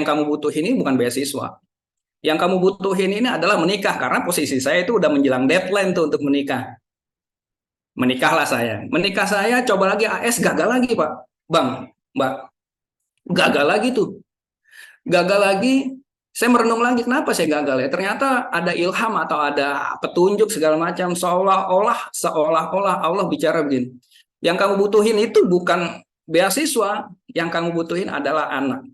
kamu butuhin ini bukan beasiswa. Yang kamu butuhin ini adalah menikah, karena posisi saya itu udah menjelang deadline tuh untuk menikah. Menikahlah saya. Menikah saya, coba lagi AS, gagal lagi Pak. Bang, Mbak, gagal lagi tuh. Gagal lagi, saya merenung lagi, kenapa saya gagal ya? Ternyata ada ilham atau ada petunjuk segala macam, seolah-olah Allah bicara begini. Yang kamu butuhin itu bukan beasiswa, yang kamu butuhin adalah anak.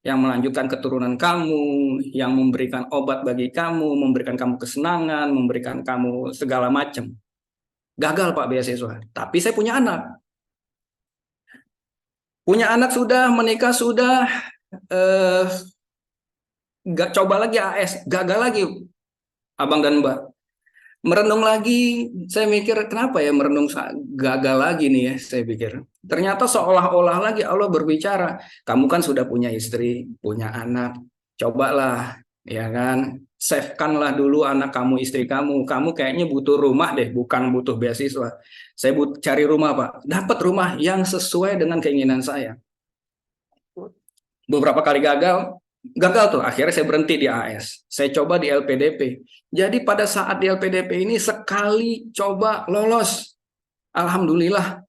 Yang melanjutkan keturunan kamu, yang memberikan obat bagi kamu, memberikan kamu kesenangan, memberikan kamu segala macam. Gagal Pak beasiswa, tapi saya punya anak. Punya anak sudah, menikah sudah, coba lagi AS, gagal lagi Abang dan Mbak. Merenung lagi, saya mikir kenapa ya merenung gagal lagi nih ya, saya pikir. Ternyata seolah-olah lagi Allah berbicara, kamu kan sudah punya istri, punya anak, cobalah, ya kan, save-kanlah dulu anak kamu, istri kamu kayaknya butuh rumah deh, bukan butuh beasiswa. Saya cari rumah Pak, dapat rumah yang sesuai dengan keinginan saya. Beberapa kali gagal, gagal tuh. Akhirnya saya berhenti di AS. Saya coba di LPDP. Jadi pada saat di LPDP ini sekali coba lolos. Alhamdulillah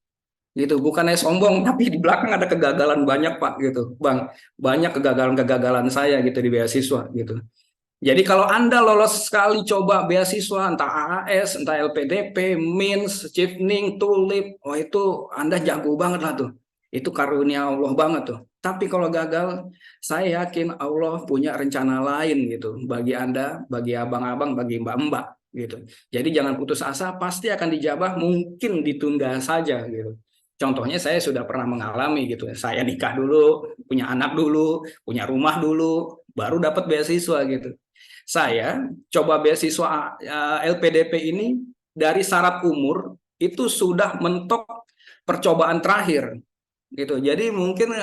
gitu. Bukannya sombong, tapi di belakang ada kegagalan banyak Pak gitu, Bang. Banyak kegagalan-kegagalan saya gitu di beasiswa gitu. Jadi kalau Anda lolos sekali coba beasiswa, entah AAS, entah LPDP, MINS, Chevening, Tulip, oh itu Anda jago banget lah tuh. Itu karunia Allah banget tuh. Tapi kalau gagal, saya yakin Allah punya rencana lain gitu bagi Anda, bagi abang-abang, bagi mbak-mbak gitu. Jadi jangan putus asa, pasti akan dijabah, mungkin ditunda saja gitu. Contohnya saya sudah pernah mengalami gitu. Saya nikah dulu, punya anak dulu, punya rumah dulu, baru dapat beasiswa gitu. Saya coba beasiswa LPDP ini dari syarat umur itu sudah mentok percobaan terakhir gitu. Jadi mungkin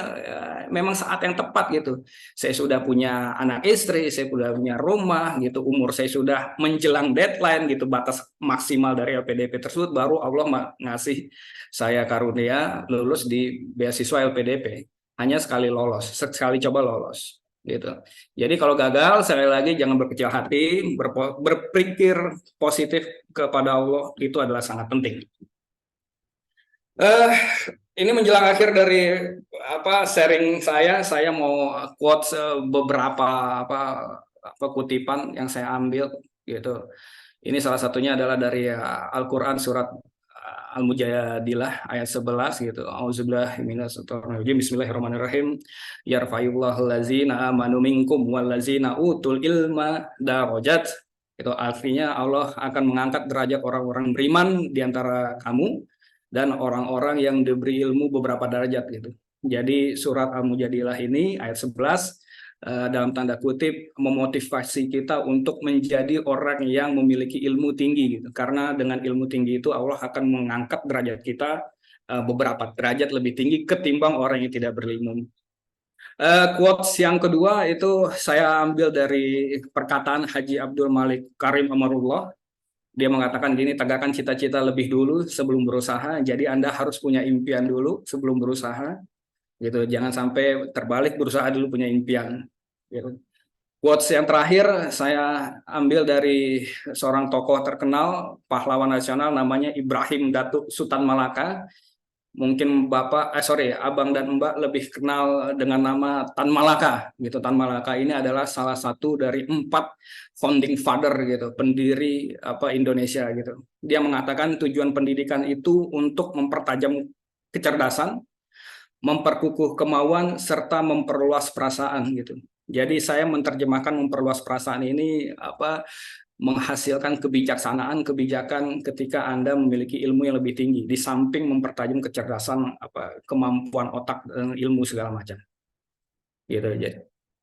memang saat yang tepat gitu. Saya sudah punya anak istri, saya sudah punya rumah gitu. Umur saya sudah menjelang deadline gitu, batas maksimal dari LPDP tersebut baru Allah ngasih saya karunia lulus di beasiswa LPDP. Hanya sekali lolos, sekali coba lolos gitu. Jadi kalau gagal sekali lagi jangan berkecil hati, berpikir positif kepada Allah itu adalah sangat penting. Eh, ini menjelang akhir dari sharing saya mau quotes beberapa kutipan yang saya ambil gitu. Ini salah satunya adalah dari Al-Qur'an surat Al-Mujadilah ayat 11 gitu. Auzubillahi minasyaitonirrajim. Bismillahirrahmanirrahim. Yarfa'illahu allazina amanu minkum wallazina utul ilma darajat. Itu artinya Allah akan mengangkat derajat orang-orang beriman di antara kamu dan orang-orang yang diberi ilmu beberapa derajat gitu. Jadi surat Al-Mujadilah ini ayat 11 dalam tanda kutip memotivasi kita untuk menjadi orang yang memiliki ilmu tinggi gitu. Karena dengan ilmu tinggi itu Allah akan mengangkat derajat kita beberapa derajat lebih tinggi ketimbang orang yang tidak berilmu. Quotes yang kedua itu saya ambil dari perkataan Haji Abdul Malik Karim Amarullah. Dia mengatakan gini, tegakkan cita-cita lebih dulu sebelum berusaha. Jadi Anda harus punya impian dulu sebelum berusaha. Gitu. Jangan sampai terbalik berusaha dulu punya impian. Gitu. Quotes yang terakhir saya ambil dari seorang tokoh terkenal pahlawan nasional namanya Ibrahim Datuk Sutan Malaka. Mungkin Abang dan Mbak lebih kenal dengan nama Tan Malaka. Gitu. Tan Malaka ini adalah salah satu dari 4 founding father gitu, pendiri Indonesia gitu. Dia mengatakan tujuan pendidikan itu untuk mempertajam kecerdasan, memperkukuh kemauan serta memperluas perasaan gitu. Jadi saya menerjemahkan memperluas perasaan ini menghasilkan kebijaksanaan kebijakan ketika Anda memiliki ilmu yang lebih tinggi di samping mempertajam kecerdasan kemampuan otak dan ilmu segala macam. Gitu aja.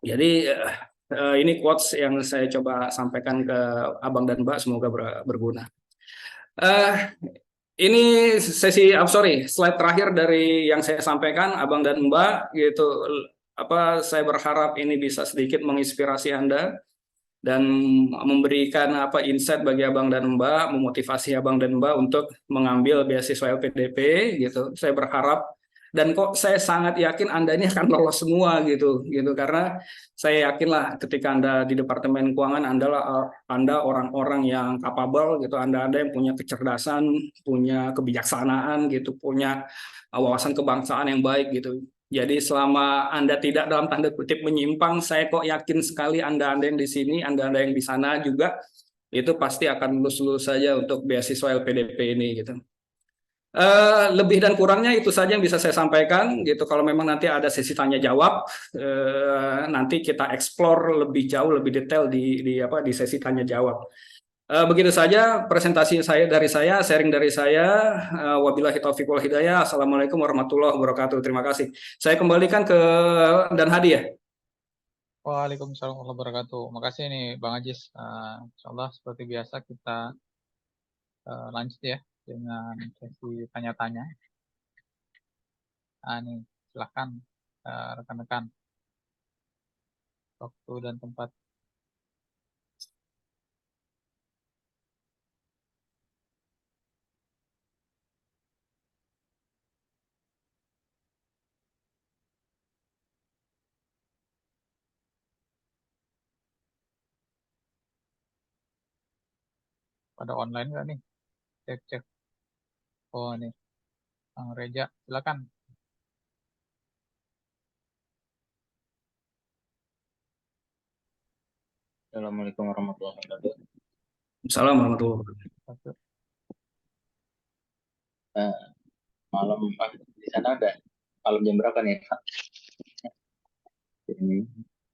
Jadi ini quotes yang saya coba sampaikan ke Abang dan Mbak semoga berguna. Uh, ini slide terakhir dari yang saya sampaikan, Abang dan Mbak, gitu. Saya berharap ini bisa sedikit menginspirasi Anda dan memberikan insight bagi Abang dan Mbak, memotivasi Abang dan Mbak untuk mengambil beasiswa LPDP, gitu. Saya berharap dan kok saya sangat yakin Anda ini akan lolos semua gitu karena saya yakinlah ketika Anda di Departemen Keuangan Anda orang-orang yang capable gitu, Anda yang punya kecerdasan, punya kebijaksanaan gitu, punya wawasan kebangsaan yang baik gitu. Jadi selama Anda tidak dalam tanda kutip menyimpang, saya kok yakin sekali Anda yang di sini, Anda yang di sana juga itu pasti akan lulus-lulus saja untuk beasiswa LPDP ini gitu. Lebih dan kurangnya itu saja yang bisa saya sampaikan gitu. Kalau memang nanti ada sesi tanya jawab, nanti kita explore lebih jauh, lebih detail di sesi tanya jawab. Begitu saja presentasi saya, sharing dari saya. Wabillahi taufiq wal hidayah. Assalamualaikum warahmatullahi wabarakatuh. Terima kasih. Saya kembalikan ke Dan Hadi ya. Waalaikumsalam warahmatullahi wabarakatuh. Makasih nih Bang Ajis. Insyaallah seperti biasa kita lanjut ya dengan sesi tanya-tanya. Nih, silahkan rekan-rekan. Waktu dan tempat. Pada online nggak nih? Cek-cek. Oh, nih. Bang Reja, silakan. Assalamualaikum warahmatullahi wabarakatuh. Assalamualaikum warahmatullahi wabarakatuh. Satu. Malam di sana udah malam jam berapa nih, Pak? Ini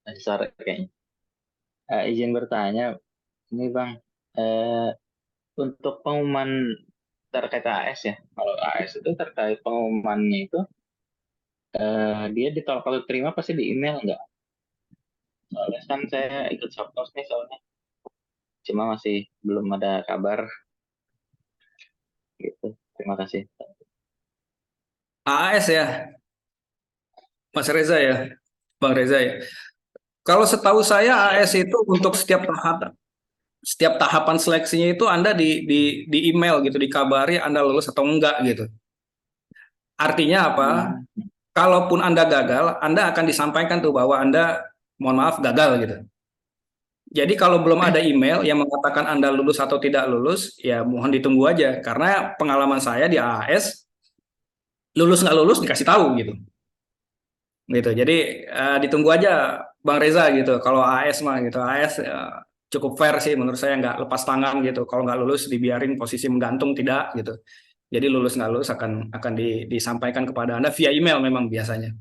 masih sore kayaknya. Izin bertanya, ini Bang, eh, untuk pengumuman terkait AS ya. Kalau AS itu terkait pengumumannya itu, dia ditolak atau terima pasti di email nggak? Soalnya kan saya ikut Sabtos nih soalnya, cuma masih belum ada kabar gitu. Terima kasih. AAS ya, Mas Reza ya, Bang Reza ya. Kalau setahu saya Ya. AS itu untuk setiap tahapan seleksinya itu Anda di email gitu, dikabari Anda lulus atau enggak gitu. Artinya apa? Hmm. Kalaupun Anda gagal, Anda akan disampaikan tuh bahwa Anda mohon maaf gagal gitu. Jadi kalau belum ada email yang mengatakan Anda lulus atau tidak lulus, ya mohon ditunggu aja. Karena pengalaman saya di AAS, lulus nggak lulus dikasih tahu gitu. Gitu. Jadi ditunggu aja Bang Reza gitu. Kalau AS mah gitu, AS cukup fair sih menurut saya, nggak lepas tangan gitu. Kalau nggak lulus dibiarin posisi menggantung, tidak gitu. Jadi lulus nggak lulus akan disampaikan kepada Anda via email memang biasanya.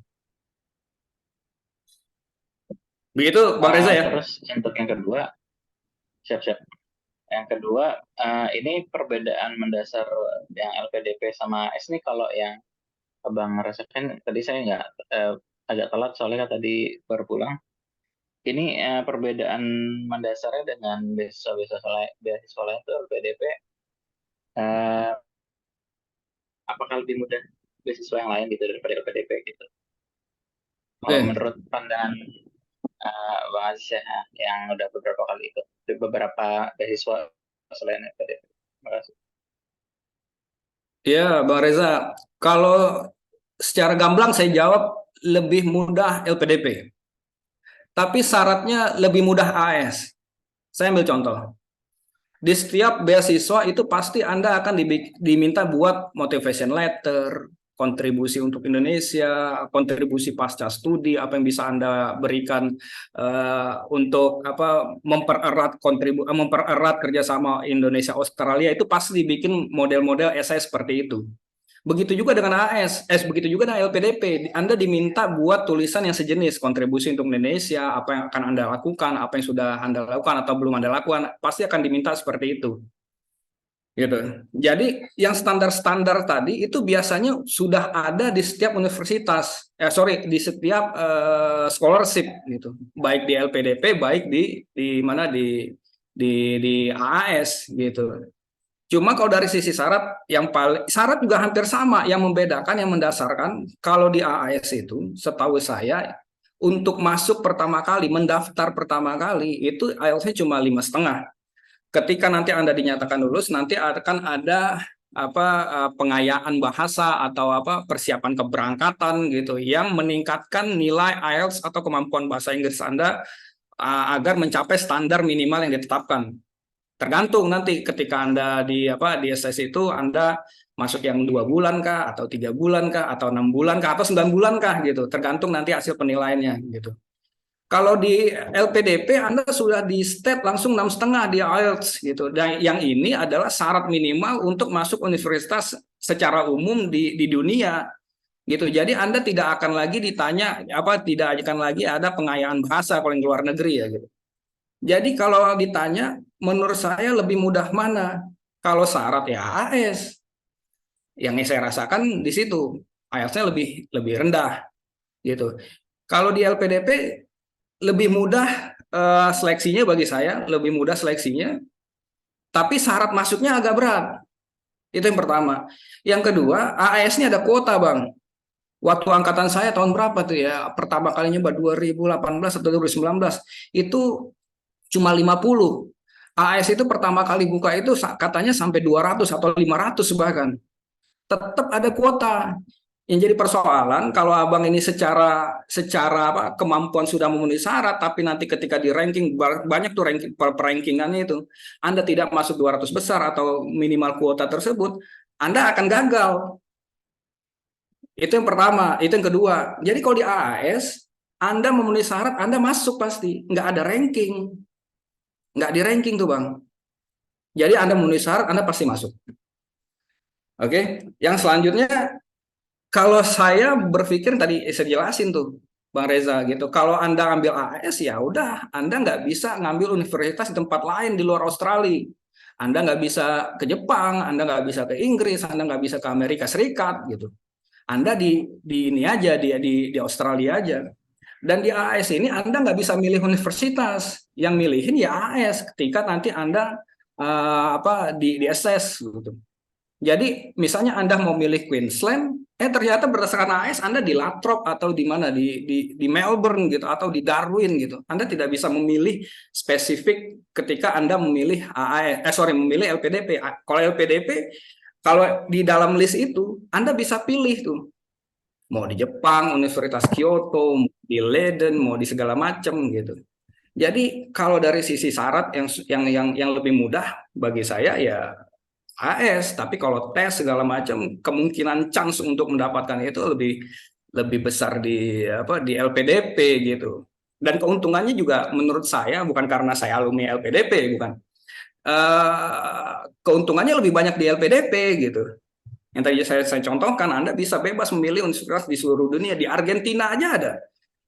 Begitu Bang Reza ya. Terus untuk yang kedua, siap-siap. Yang kedua, ini perbedaan mendasar yang LPDP sama S ini kalau yang Abang rasakan tadi saya nggak agak telat soalnya kan tadi baru pulang. Ini perbedaan mendasarnya dengan beasiswa lain itu LPDP, eh, apakah lebih mudah beasiswa yang lain gitu daripada LPDP gitu? Kalau Oke. menurut pandangan Bang Aziz ya, yang udah beberapa kali ikut beberapa beasiswa selain LPDP. Terima kasih. Ya Bang Reza, kalau secara gamblang saya jawab lebih mudah LPDP. Tapi syaratnya lebih mudah AS. Saya ambil contoh. Di setiap beasiswa itu pasti Anda akan diminta buat motivation letter, kontribusi untuk Indonesia, kontribusi pasca studi, apa yang bisa Anda berikan untuk mempererat kerjasama Indonesia Australia, itu pasti dibikin model-model esai seperti itu. Begitu juga dengan AS, begitu juga dengan LPDP. Anda diminta buat tulisan yang sejenis, kontribusi untuk Indonesia, apa yang akan Anda lakukan, apa yang sudah Anda lakukan atau belum Anda lakukan, pasti akan diminta seperti itu. Gitu. Jadi yang standar-standar tadi itu biasanya sudah ada di setiap universitas, di setiap scholarship gitu, baik di LPDP, baik di mana di AAS gitu. Cuma kalau dari sisi syarat, syarat juga hampir sama. Yang membedakan, yang mendasarkan, kalau di AAS itu, setahu saya, untuk masuk pertama kali, mendaftar pertama kali, itu IELTS-nya cuma 5,5. Ketika nanti Anda dinyatakan lulus, nanti akan ada pengayaan bahasa atau persiapan keberangkatan gitu, yang meningkatkan nilai IELTS atau kemampuan bahasa Inggris Anda agar mencapai standar minimal yang ditetapkan. Tergantung nanti ketika Anda di SS itu Anda masuk yang 2 bulan kah, atau 3 bulan kah, atau 6 bulan kah, atau 9 bulan kah gitu. Tergantung nanti hasil penilaiannya gitu. Kalau di LPDP Anda sudah di state langsung 6,5 di IELTS gitu. Dan yang ini adalah syarat minimal untuk masuk universitas secara umum di dunia gitu. Jadi Anda tidak akan lagi ditanya tidak akan lagi ada pengayaan bahasa kalau yang luar negeri ya gitu. Jadi kalau ditanya, menurut saya lebih mudah mana? Kalau syarat ya AS. Yang saya rasakan di situ, IELTS-nya lebih rendah gitu. Kalau di LPDP lebih mudah seleksinya, bagi saya lebih mudah seleksinya, tapi syarat masuknya agak berat. Itu yang pertama. Yang kedua, AS-nya ada kuota, Bang. Waktu angkatan saya tahun berapa tuh ya? Pertama kalinya 2018 atau 2019, itu cuma 50. AS itu pertama kali buka itu katanya sampai 200 atau 500 bahkan. Tetap ada kuota. Yang jadi persoalan kalau abang ini secara apa kemampuan sudah memenuhi syarat, tapi nanti ketika di ranking banyak tuh rankingannya itu, Anda tidak masuk 200 besar atau minimal kuota tersebut, Anda akan gagal. Itu yang pertama. Itu yang kedua. Jadi kalau di AAS, Anda memenuhi syarat, Anda masuk pasti, nggak ada ranking, nggak di ranking tuh bang. Jadi Anda memenuhi syarat, Anda pasti masuk. Oke. Yang selanjutnya, kalau saya berpikir tadi saya jelasin tuh, Bang Reza gitu. Kalau Anda ambil AS ya udah, Anda nggak bisa ngambil universitas di tempat lain di luar Australia. Anda nggak bisa ke Jepang, Anda nggak bisa ke Inggris, Anda nggak bisa ke Amerika Serikat gitu. Anda di ini aja di Australia aja. Dan di AS ini Anda nggak bisa milih universitas, yang milihin ya AS ketika nanti Anda di assess gitu. Jadi misalnya Anda mau milih Queensland, ternyata berdasarkan AS Anda di Latrobe atau di mana di Melbourne gitu atau di Darwin gitu. Anda tidak bisa memilih spesifik ketika Anda memilih memilih LPDP. Kalau LPDP, kalau di dalam list itu Anda bisa pilih tuh. Mau di Jepang, Universitas Kyoto, mau di Leiden, mau di segala macam gitu. Jadi kalau dari sisi syarat yang lebih mudah bagi saya ya AS, tapi kalau tes segala macam kemungkinan chance untuk mendapatkan itu lebih besar di LPDP gitu. Dan keuntungannya juga menurut saya bukan karena saya alumni LPDP bukan. Keuntungannya lebih banyak di LPDP gitu. Yang tadi saya contohkan, Anda bisa bebas memilih universitas di seluruh dunia. Di Argentina aja ada.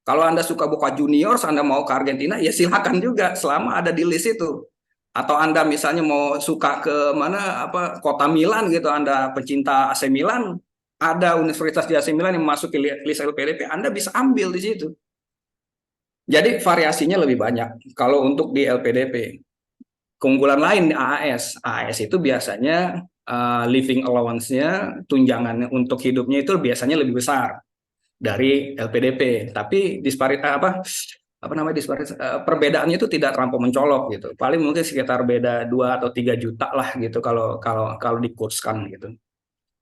Kalau Anda suka Boca Juniors, Anda mau ke Argentina, ya silakan juga selama ada di list itu. Atau Anda misalnya mau suka ke mana kota Milan gitu, Anda pecinta AC Milan, ada universitas di AC Milan yang masuk ke list LPDP, Anda bisa ambil di situ. Jadi variasinya lebih banyak kalau untuk di LPDP. Keunggulan lain di AAS. AAS itu biasanya living allowance-nya, tunjangan untuk hidupnya itu biasanya lebih besar dari LPDP. Tapi perbedaannya itu tidak terlampau mencolok gitu. Paling mungkin sekitar beda 2 atau 3 juta lah gitu kalau dikurskan gitu.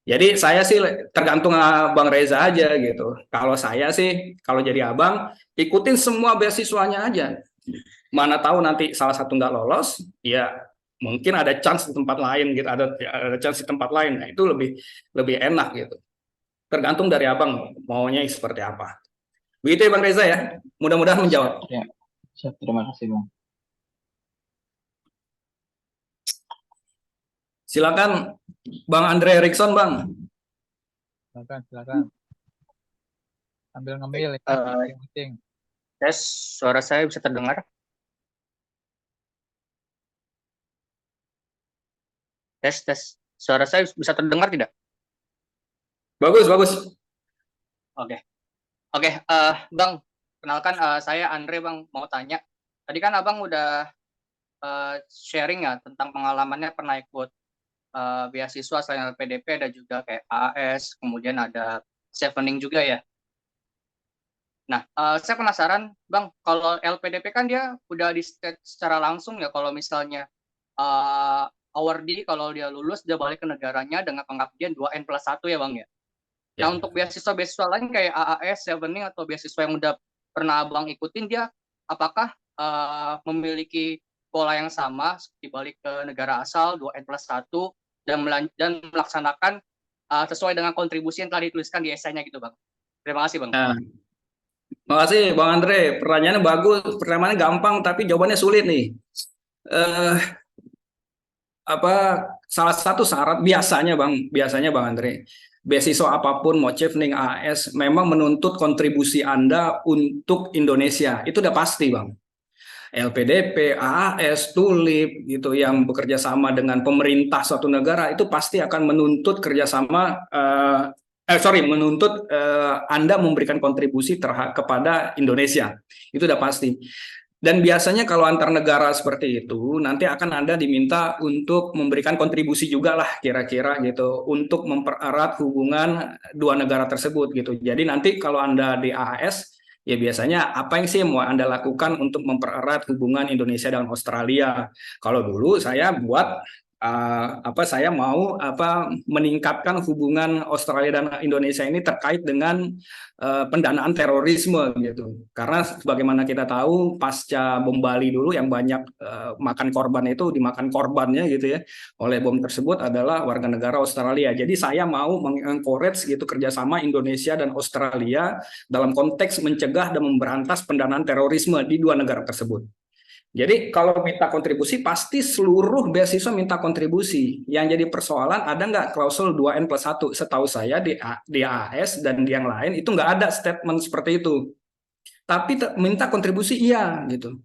Jadi saya sih tergantung Bang Reza aja gitu. Kalau saya sih kalau jadi abang ikutin semua beasiswanya aja. Mana tahu nanti salah satu nggak lolos, ya mungkin ada chance di tempat lain gitu, ada chance di tempat lain. Nah, itu lebih enak gitu. Tergantung dari abang maunya seperti apa. Begitu ya Bang Reza ya. Mudah-mudahan menjawab. Ya, siap. Terima kasih Bang. Silakan Bang Andre Erikson Bang. Silakan. Sambil ngemil ya, penting. Tes, suara saya bisa terdengar? Tes. Suara saya bisa terdengar tidak? Bagus. Oke, Bang, kenalkan saya Andre Bang, mau tanya. Tadi kan Abang udah sharing ya tentang pengalamannya pernah ikut beasiswa selain LPDP, ada juga kayak AAS, kemudian ada Chevening juga ya. Nah, saya penasaran Bang, kalau LPDP kan dia udah di state secara langsung ya, kalau misalnya awardee kalau dia lulus dia balik ke negaranya dengan pengabdian 2N+1 ya Bang ya. Nah, untuk beasiswa lain kayak AAS, Chevening atau beasiswa yang udah pernah Abang ikutin, dia apakah memiliki pola yang sama seperti balik ke negara asal 2N+1 dan melaksanakan sesuai dengan kontribusi yang telah dituliskan di esainya gitu Bang. Terima kasih Bang. Terima kasih Bang Andre. Pertanyaannya bagus, pertanyaannya gampang tapi jawabannya sulit nih. Salah satu syarat biasanya Bang Andre, beasiswa apapun mau Chevening AS memang menuntut kontribusi Anda untuk Indonesia. Itu udah pasti Bang. LPDP, AAS, TULIP gitu yang bekerja sama dengan pemerintah suatu negara itu pasti akan menuntut kerjasama Anda memberikan kontribusi kepada Indonesia. Itu udah pasti. Dan biasanya kalau antar negara seperti itu, nanti akan Anda diminta untuk memberikan kontribusi juga lah kira-kira gitu, untuk mempererat hubungan dua negara tersebut gitu. Jadi nanti kalau Anda di AAS, ya biasanya apa yang sih mau Anda lakukan untuk mempererat hubungan Indonesia dengan Australia? Kalau dulu saya buat saya mau meningkatkan hubungan Australia dan Indonesia ini terkait dengan pendanaan terorisme gitu. Karena sebagaimana kita tahu pasca bom Bali dulu yang banyak makan korban itu dimakan korbannya gitu ya oleh bom tersebut adalah warga negara Australia. Jadi saya mau mengencourage gitu kerjasama Indonesia dan Australia dalam konteks mencegah dan memberantas pendanaan terorisme di dua negara tersebut. Jadi kalau minta kontribusi pasti seluruh beasiswa minta kontribusi. Yang jadi persoalan ada nggak klausul 2N+1? Setahu saya di AAS dan di yang lain itu nggak ada statement seperti itu. Tapi minta kontribusi iya gitu.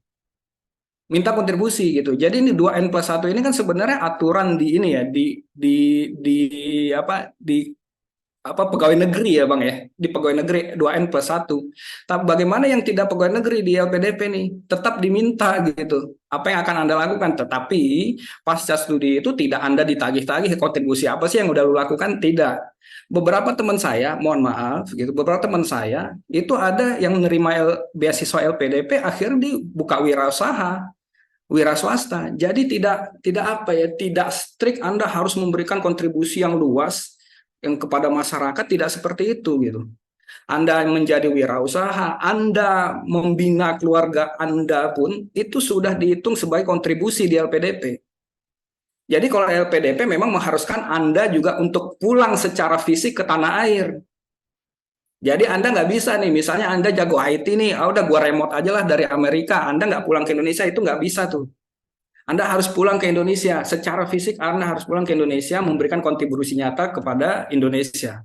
Minta kontribusi gitu. Jadi ini 2N+1 ini kan sebenarnya aturan di ini ya di pegawai negeri ya Bang ya, di pegawai negeri 2N+1. Tapi bagaimana yang tidak pegawai negeri di LPDP nih? Tetap diminta gitu. Apa yang akan Anda lakukan? Tetapi pasca studi itu tidak Anda ditagih-tagih kontribusi apa sih yang udah lu lakukan? Tidak. Beberapa teman saya, mohon maaf gitu, beberapa teman saya itu ada yang menerima beasiswa LPDP akhirnya dibuka wira swasta. Jadi tidak strict Anda harus memberikan kontribusi yang luas yang kepada masyarakat, tidak seperti itu gitu. Anda menjadi wirausaha, Anda membina keluarga Anda pun itu sudah dihitung sebagai kontribusi di LPDP. Jadi kalau LPDP memang mengharuskan Anda juga untuk pulang secara fisik ke tanah air. Jadi Anda nggak bisa nih, misalnya Anda jago IT nih, udah gua remote aja lah dari Amerika, Anda nggak pulang ke Indonesia, itu nggak bisa tuh. Anda harus pulang ke Indonesia. Secara fisik Anda harus pulang ke Indonesia memberikan kontribusi nyata kepada Indonesia.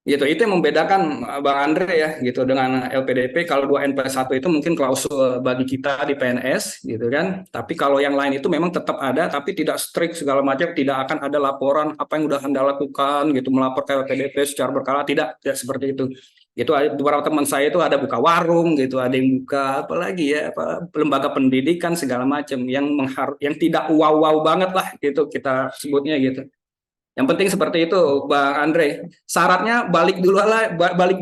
Gitu, itu yang membedakan Bang Andre ya gitu dengan LPDP. Kalau 2N+1 itu mungkin klausul bagi kita di PNS gitu kan. Tapi kalau yang lain itu memang tetap ada tapi tidak strict segala macam, tidak akan ada laporan apa yang udah Anda lakukan gitu, melapor ke LPDP secara berkala, tidak seperti itu. Itu beberapa teman saya itu ada buka warung gitu, ada yang buka apalagi ya lembaga pendidikan segala macam yang tidak wow banget lah gitu kita sebutnya gitu. Yang penting seperti itu, Bang Andre. Syaratnya balik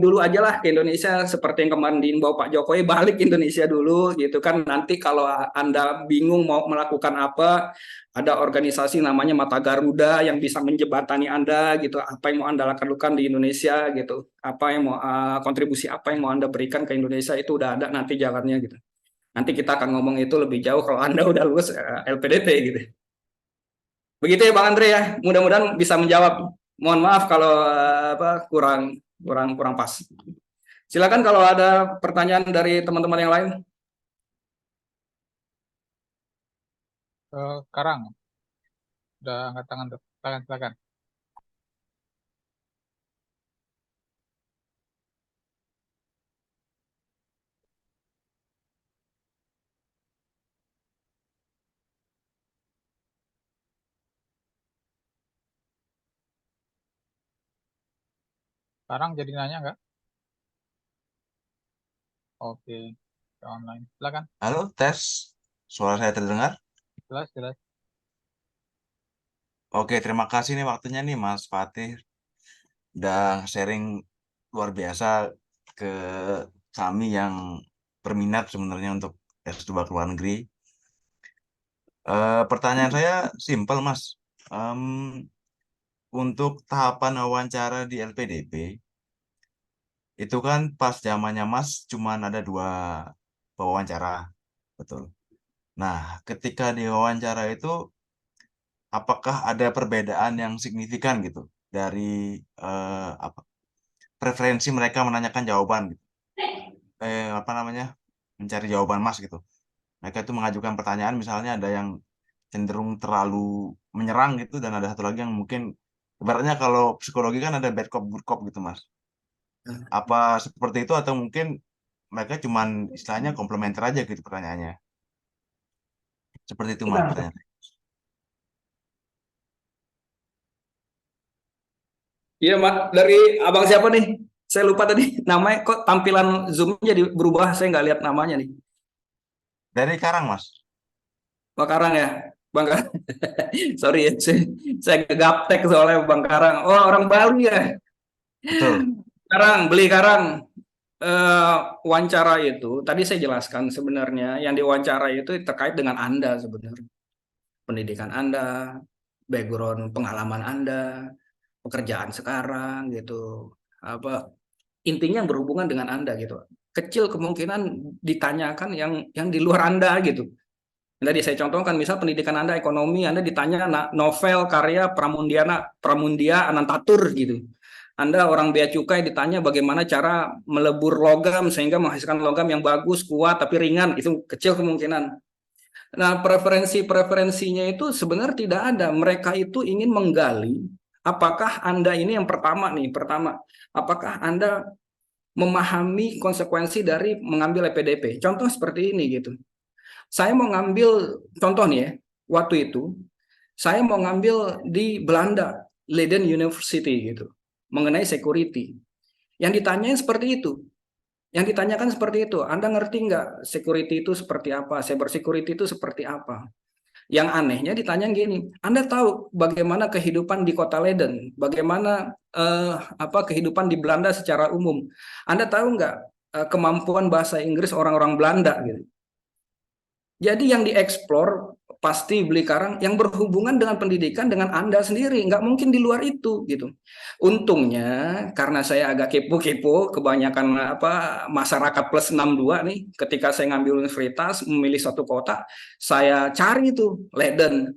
dulu aja lah ke Indonesia seperti yang kemarin diimbau Pak Jokowi, balik Indonesia dulu gitu kan. Nanti kalau Anda bingung mau melakukan apa, ada organisasi namanya Mata Garuda yang bisa menjembatani Anda gitu. Apa yang mau Anda lakukan di Indonesia gitu. Apa yang mau kontribusi apa yang mau Anda berikan ke Indonesia itu udah ada nanti jalannya gitu. Nanti kita akan ngomong itu lebih jauh kalau Anda udah lulus LPDP gitu. Begitu ya Bang Andre ya. Mudah-mudahan bisa menjawab. Mohon maaf kalau kurang pas. Silakan kalau ada pertanyaan dari teman-teman yang lain. Karang, udah angkat tangan tuh. Silakan. Karang jadi nanya nggak? Oke, ke online. Silakan. Halo, tes. Suara saya terdengar? Jelas. Oke, terima kasih nih waktunya nih Mas Fatih. Udah sharing luar biasa ke kami yang berminat sebenarnya untuk S2 ke luar negeri. Pertanyaan saya simpel Mas. Untuk tahapan wawancara di LPDP, itu kan pas zamannya Mas cuman ada 2 wawancara, betul. Nah, ketika di wawancara itu apakah ada perbedaan yang signifikan gitu dari preferensi mereka menanyakan jawaban gitu. Mencari jawaban Mas gitu. Mereka itu mengajukan pertanyaan misalnya ada yang cenderung terlalu menyerang gitu dan ada satu lagi yang mungkin ibaratnya kalau psikologi kan ada bad cop good cop gitu Mas. Apa seperti itu atau mungkin mereka cuman istilahnya komplementer aja gitu pertanyaannya. Seperti itu Mas pertanyaan. Iya, Mak. Dari Abang siapa nih? Saya lupa tadi namanya, kok tampilan Zoom-nya jadi berubah, saya nggak lihat namanya nih. Dari Karang Mas. Bang Karang ya? Bang Karang. Sorry ya, saya gaptek soalnya Bang Karang. Oh, orang Bali ya? Betul. Beli Karang. Wawancara itu, tadi saya jelaskan sebenarnya, yang diwawancara itu terkait dengan Anda sebenarnya. pendidikan Anda, background pengalaman Anda, pekerjaan sekarang gitu. Intinya yang berhubungan dengan Anda gitu. Kecil kemungkinan ditanyakan yang di luar Anda gitu. Tadi saya contohkan, misal pendidikan Anda ekonomi, Anda ditanya novel karya Pramundia Anantatur gitu. Anda orang bea cukai ditanya bagaimana cara melebur logam sehingga menghasilkan logam yang bagus, kuat tapi ringan, itu kecil kemungkinan. Nah, preferensinya itu sebenarnya tidak ada. Mereka itu ingin menggali apakah Anda ini yang pertama, apakah Anda memahami konsekuensi dari mengambil LPDP. Contoh seperti ini gitu. Saya mau ngambil contoh nih ya, waktu itu saya mau ngambil di Belanda, Leiden University gitu, mengenai security. Yang ditanyain seperti itu. Yang ditanyakan seperti itu, Anda ngerti nggak security itu seperti apa, cyber security itu seperti apa? Yang anehnya ditanya gini, Anda tahu bagaimana kehidupan di kota Leiden, bagaimana kehidupan di Belanda secara umum? Anda tahu nggak kemampuan bahasa Inggris orang-orang Belanda gitu? Jadi yang dieksplor pasti Beli Karang yang berhubungan dengan pendidikan dengan Anda sendiri, nggak mungkin di luar itu gitu. Untungnya karena saya agak kepo-kepo, kebanyakan masyarakat plus 62 nih, ketika saya ngambil universitas memilih satu kota, saya cari tuh Leiden.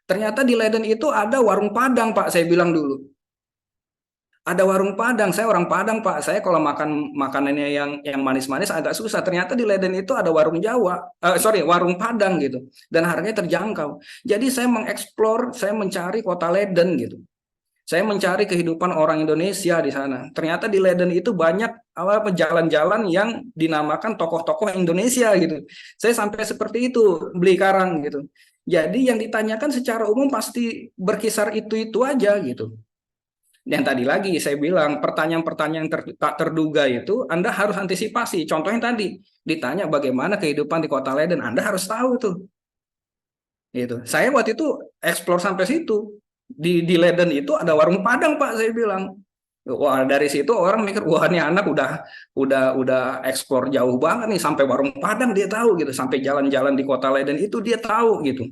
Ternyata di Leiden itu ada warung Padang, Pak, saya bilang dulu. Ada warung Padang, saya orang Padang Pak, saya kalau makan makanannya yang manis-manis agak susah. Ternyata di Leiden itu ada warung warung Padang gitu, dan harganya terjangkau. Jadi saya mengeksplor, saya mencari kota Leiden gitu. Saya mencari kehidupan orang Indonesia di sana. Ternyata di Leiden itu banyak jalan-jalan yang dinamakan tokoh-tokoh Indonesia gitu. Saya sampai seperti itu Beli Karang gitu. Jadi yang ditanyakan secara umum pasti berkisar itu aja gitu. Yang tadi lagi saya bilang pertanyaan-pertanyaan tak terduga itu Anda harus antisipasi. Contohnya tadi ditanya bagaimana kehidupan di kota Leiden, Anda harus tahu tuh. Gitu. Saya waktu itu explore sampai situ. Di Leiden itu ada warung Padang Pak, saya bilang. Wah, dari situ orang mikir, wah ini anak udah explore jauh banget nih, sampai warung Padang dia tahu gitu, sampai jalan-jalan di kota Leiden itu dia tahu gitu.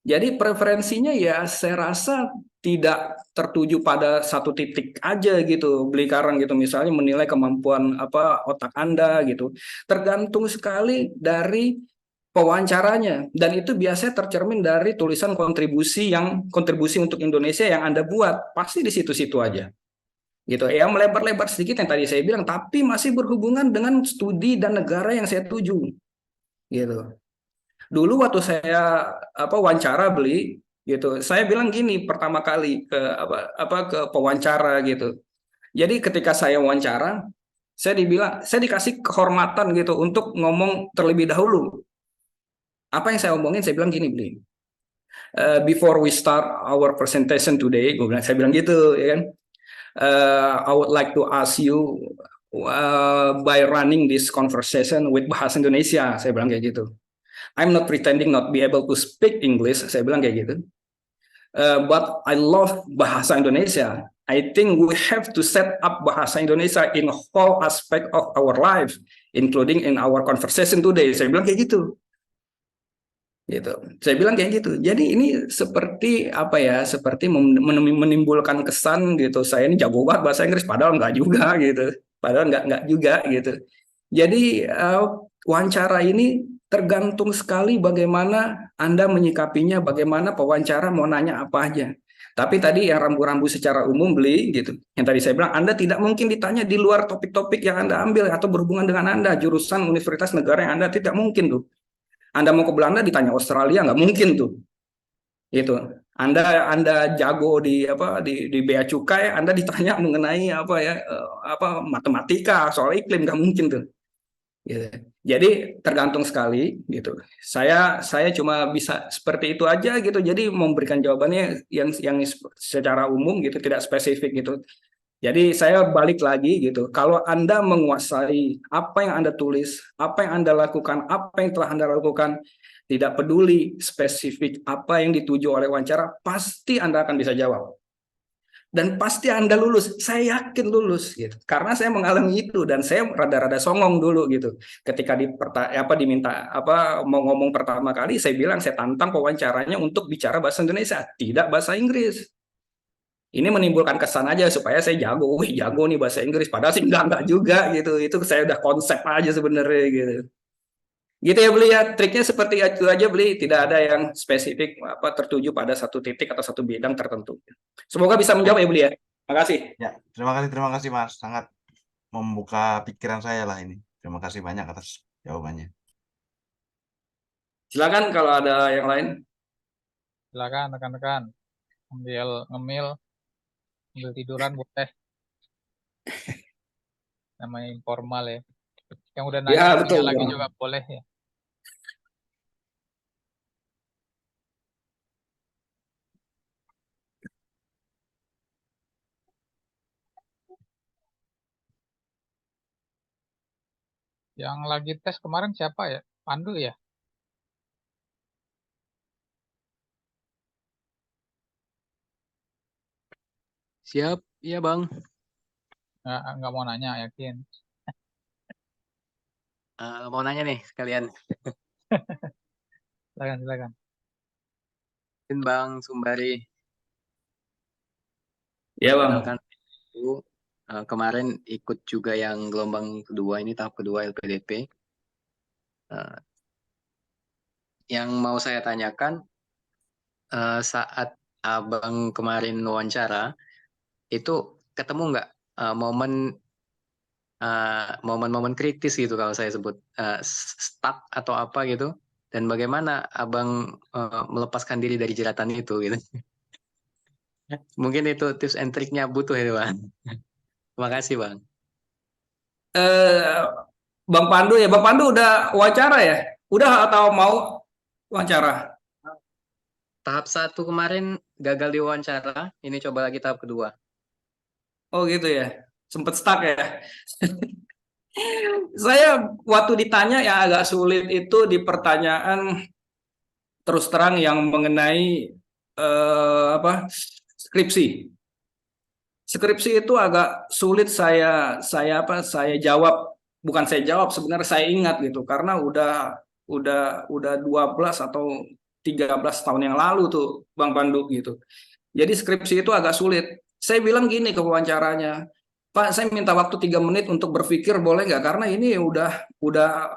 Jadi preferensinya ya saya rasa tidak tertuju pada satu titik aja gitu Beli Karang gitu, misalnya menilai kemampuan otak Anda gitu. Tergantung sekali dari pewawancaranya, dan itu biasanya tercermin dari tulisan kontribusi untuk Indonesia yang Anda buat, pasti di situ-situ aja. Gitu ya, melebar-lebar sedikit yang tadi saya bilang, tapi masih berhubungan dengan studi dan negara yang saya tuju. Gitu. Dulu waktu saya wawancara Beli gitu, saya bilang gini pertama kali ke ke pewawancara gitu. Jadi ketika saya wawancara, saya dikasih kehormatan gitu untuk ngomong terlebih dahulu. Apa yang saya omongin, saya bilang gini Beli. Before we start our presentation today, saya bilang gitu ya kan. I would like to ask you by running this conversation with bahasa Indonesia, saya bilang kayak gitu. I'm not pretending not be able to speak English, saya bilang kayak gitu. But I love bahasa Indonesia. I think we have to set up bahasa Indonesia in whole aspect of our life, including in our conversation today. Saya bilang kayak gitu. Gitu. Saya bilang kayak gitu. Jadi ini seperti seperti menimbulkan kesan gitu. Saya ini jago banget bahasa Inggris, padahal enggak juga gitu. Padahal enggak juga gitu. Jadi wawancara ini tergantung sekali bagaimana Anda menyikapinya, bagaimana pewawancara mau nanya apa aja. Tapi tadi yang rambu-rambu secara umum Beli gitu. Yang tadi saya bilang Anda tidak mungkin ditanya di luar topik-topik yang Anda ambil atau berhubungan dengan Anda, jurusan universitas negara yang Anda tidak mungkin tuh. Anda mau ke Belanda ditanya Australia nggak mungkin tuh. Gitu. Anda jago di bea cukai, Anda ditanya mengenai matematika, soal iklim nggak mungkin tuh. Gitu. Jadi tergantung sekali gitu. Saya cuma bisa seperti itu aja gitu. Jadi memberikan jawabannya yang secara umum gitu, tidak spesifik gitu. Jadi saya balik lagi gitu. Kalau Anda menguasai apa yang Anda tulis, apa yang Anda lakukan, apa yang telah Anda lakukan, tidak peduli spesifik apa yang dituju oleh wawancara, pasti Anda akan bisa jawab. dan pasti Anda lulus. Saya yakin lulus gitu. Karena saya mengalami itu dan saya rada-rada songong dulu gitu. Ketika diminta mau ngomong pertama kali, saya bilang saya tantang pewawancaranya untuk bicara bahasa Indonesia, tidak bahasa Inggris. Ini menimbulkan kesan aja supaya saya jago, wih jago nih bahasa Inggris. Padahal sih enggak juga gitu. Itu saya udah konsep aja sebenarnya gitu. Gitu ya Beli ya, triknya seperti itu aja Beli, tidak ada yang spesifik tertuju pada satu titik atau satu bidang tertentu. Semoga bisa menjawab ya Beli ya. Makasih. Ya, terima kasih Mas. Sangat membuka pikiran saya lah ini. Terima kasih banyak atas jawabannya. Silakan kalau ada yang lain. Silakan rekan-rekan. Ngemil tiduran boleh. Namanya informal ya. Yang udah nanya Ya betul. lagi juga boleh ya. Yang lagi tes kemarin siapa ya? Pandu ya? Siap, iya Bang. Nggak mau nanya, yakin. Mau nanya nih sekalian. Silakan. Bang Sumbari. Ya Bang. Perkenalkan, kemarin ikut juga yang gelombang kedua ini, tahap kedua LPDP. Yang mau saya tanyakan, saat Abang kemarin wawancara, itu ketemu nggak momen-momen kritis gitu kalau saya sebut, stuck atau apa gitu, dan bagaimana Abang melepaskan diri dari jeratan itu gitu. Mungkin itu tips and triknya butuh itu Bang. Terima kasih Bang. Bang Pandu ya, Bang Pandu udah wawancara ya? Udah atau mau wawancara? Tahap 1 kemarin gagal diwawancara, ini coba lagi tahap kedua. Oh gitu ya, sempet stuck ya. Saya waktu ditanya yang agak sulit itu di pertanyaan terus terang yang mengenai skripsi. Skripsi itu agak sulit saya jawab, bukan saya jawab, sebenarnya saya ingat gitu karena udah 12 atau 13 tahun yang lalu tuh Bang Pandu gitu. Jadi skripsi itu agak sulit. Saya bilang gini ke wawancaranya, Pak, saya minta waktu 3 menit untuk berpikir boleh nggak? Karena ini udah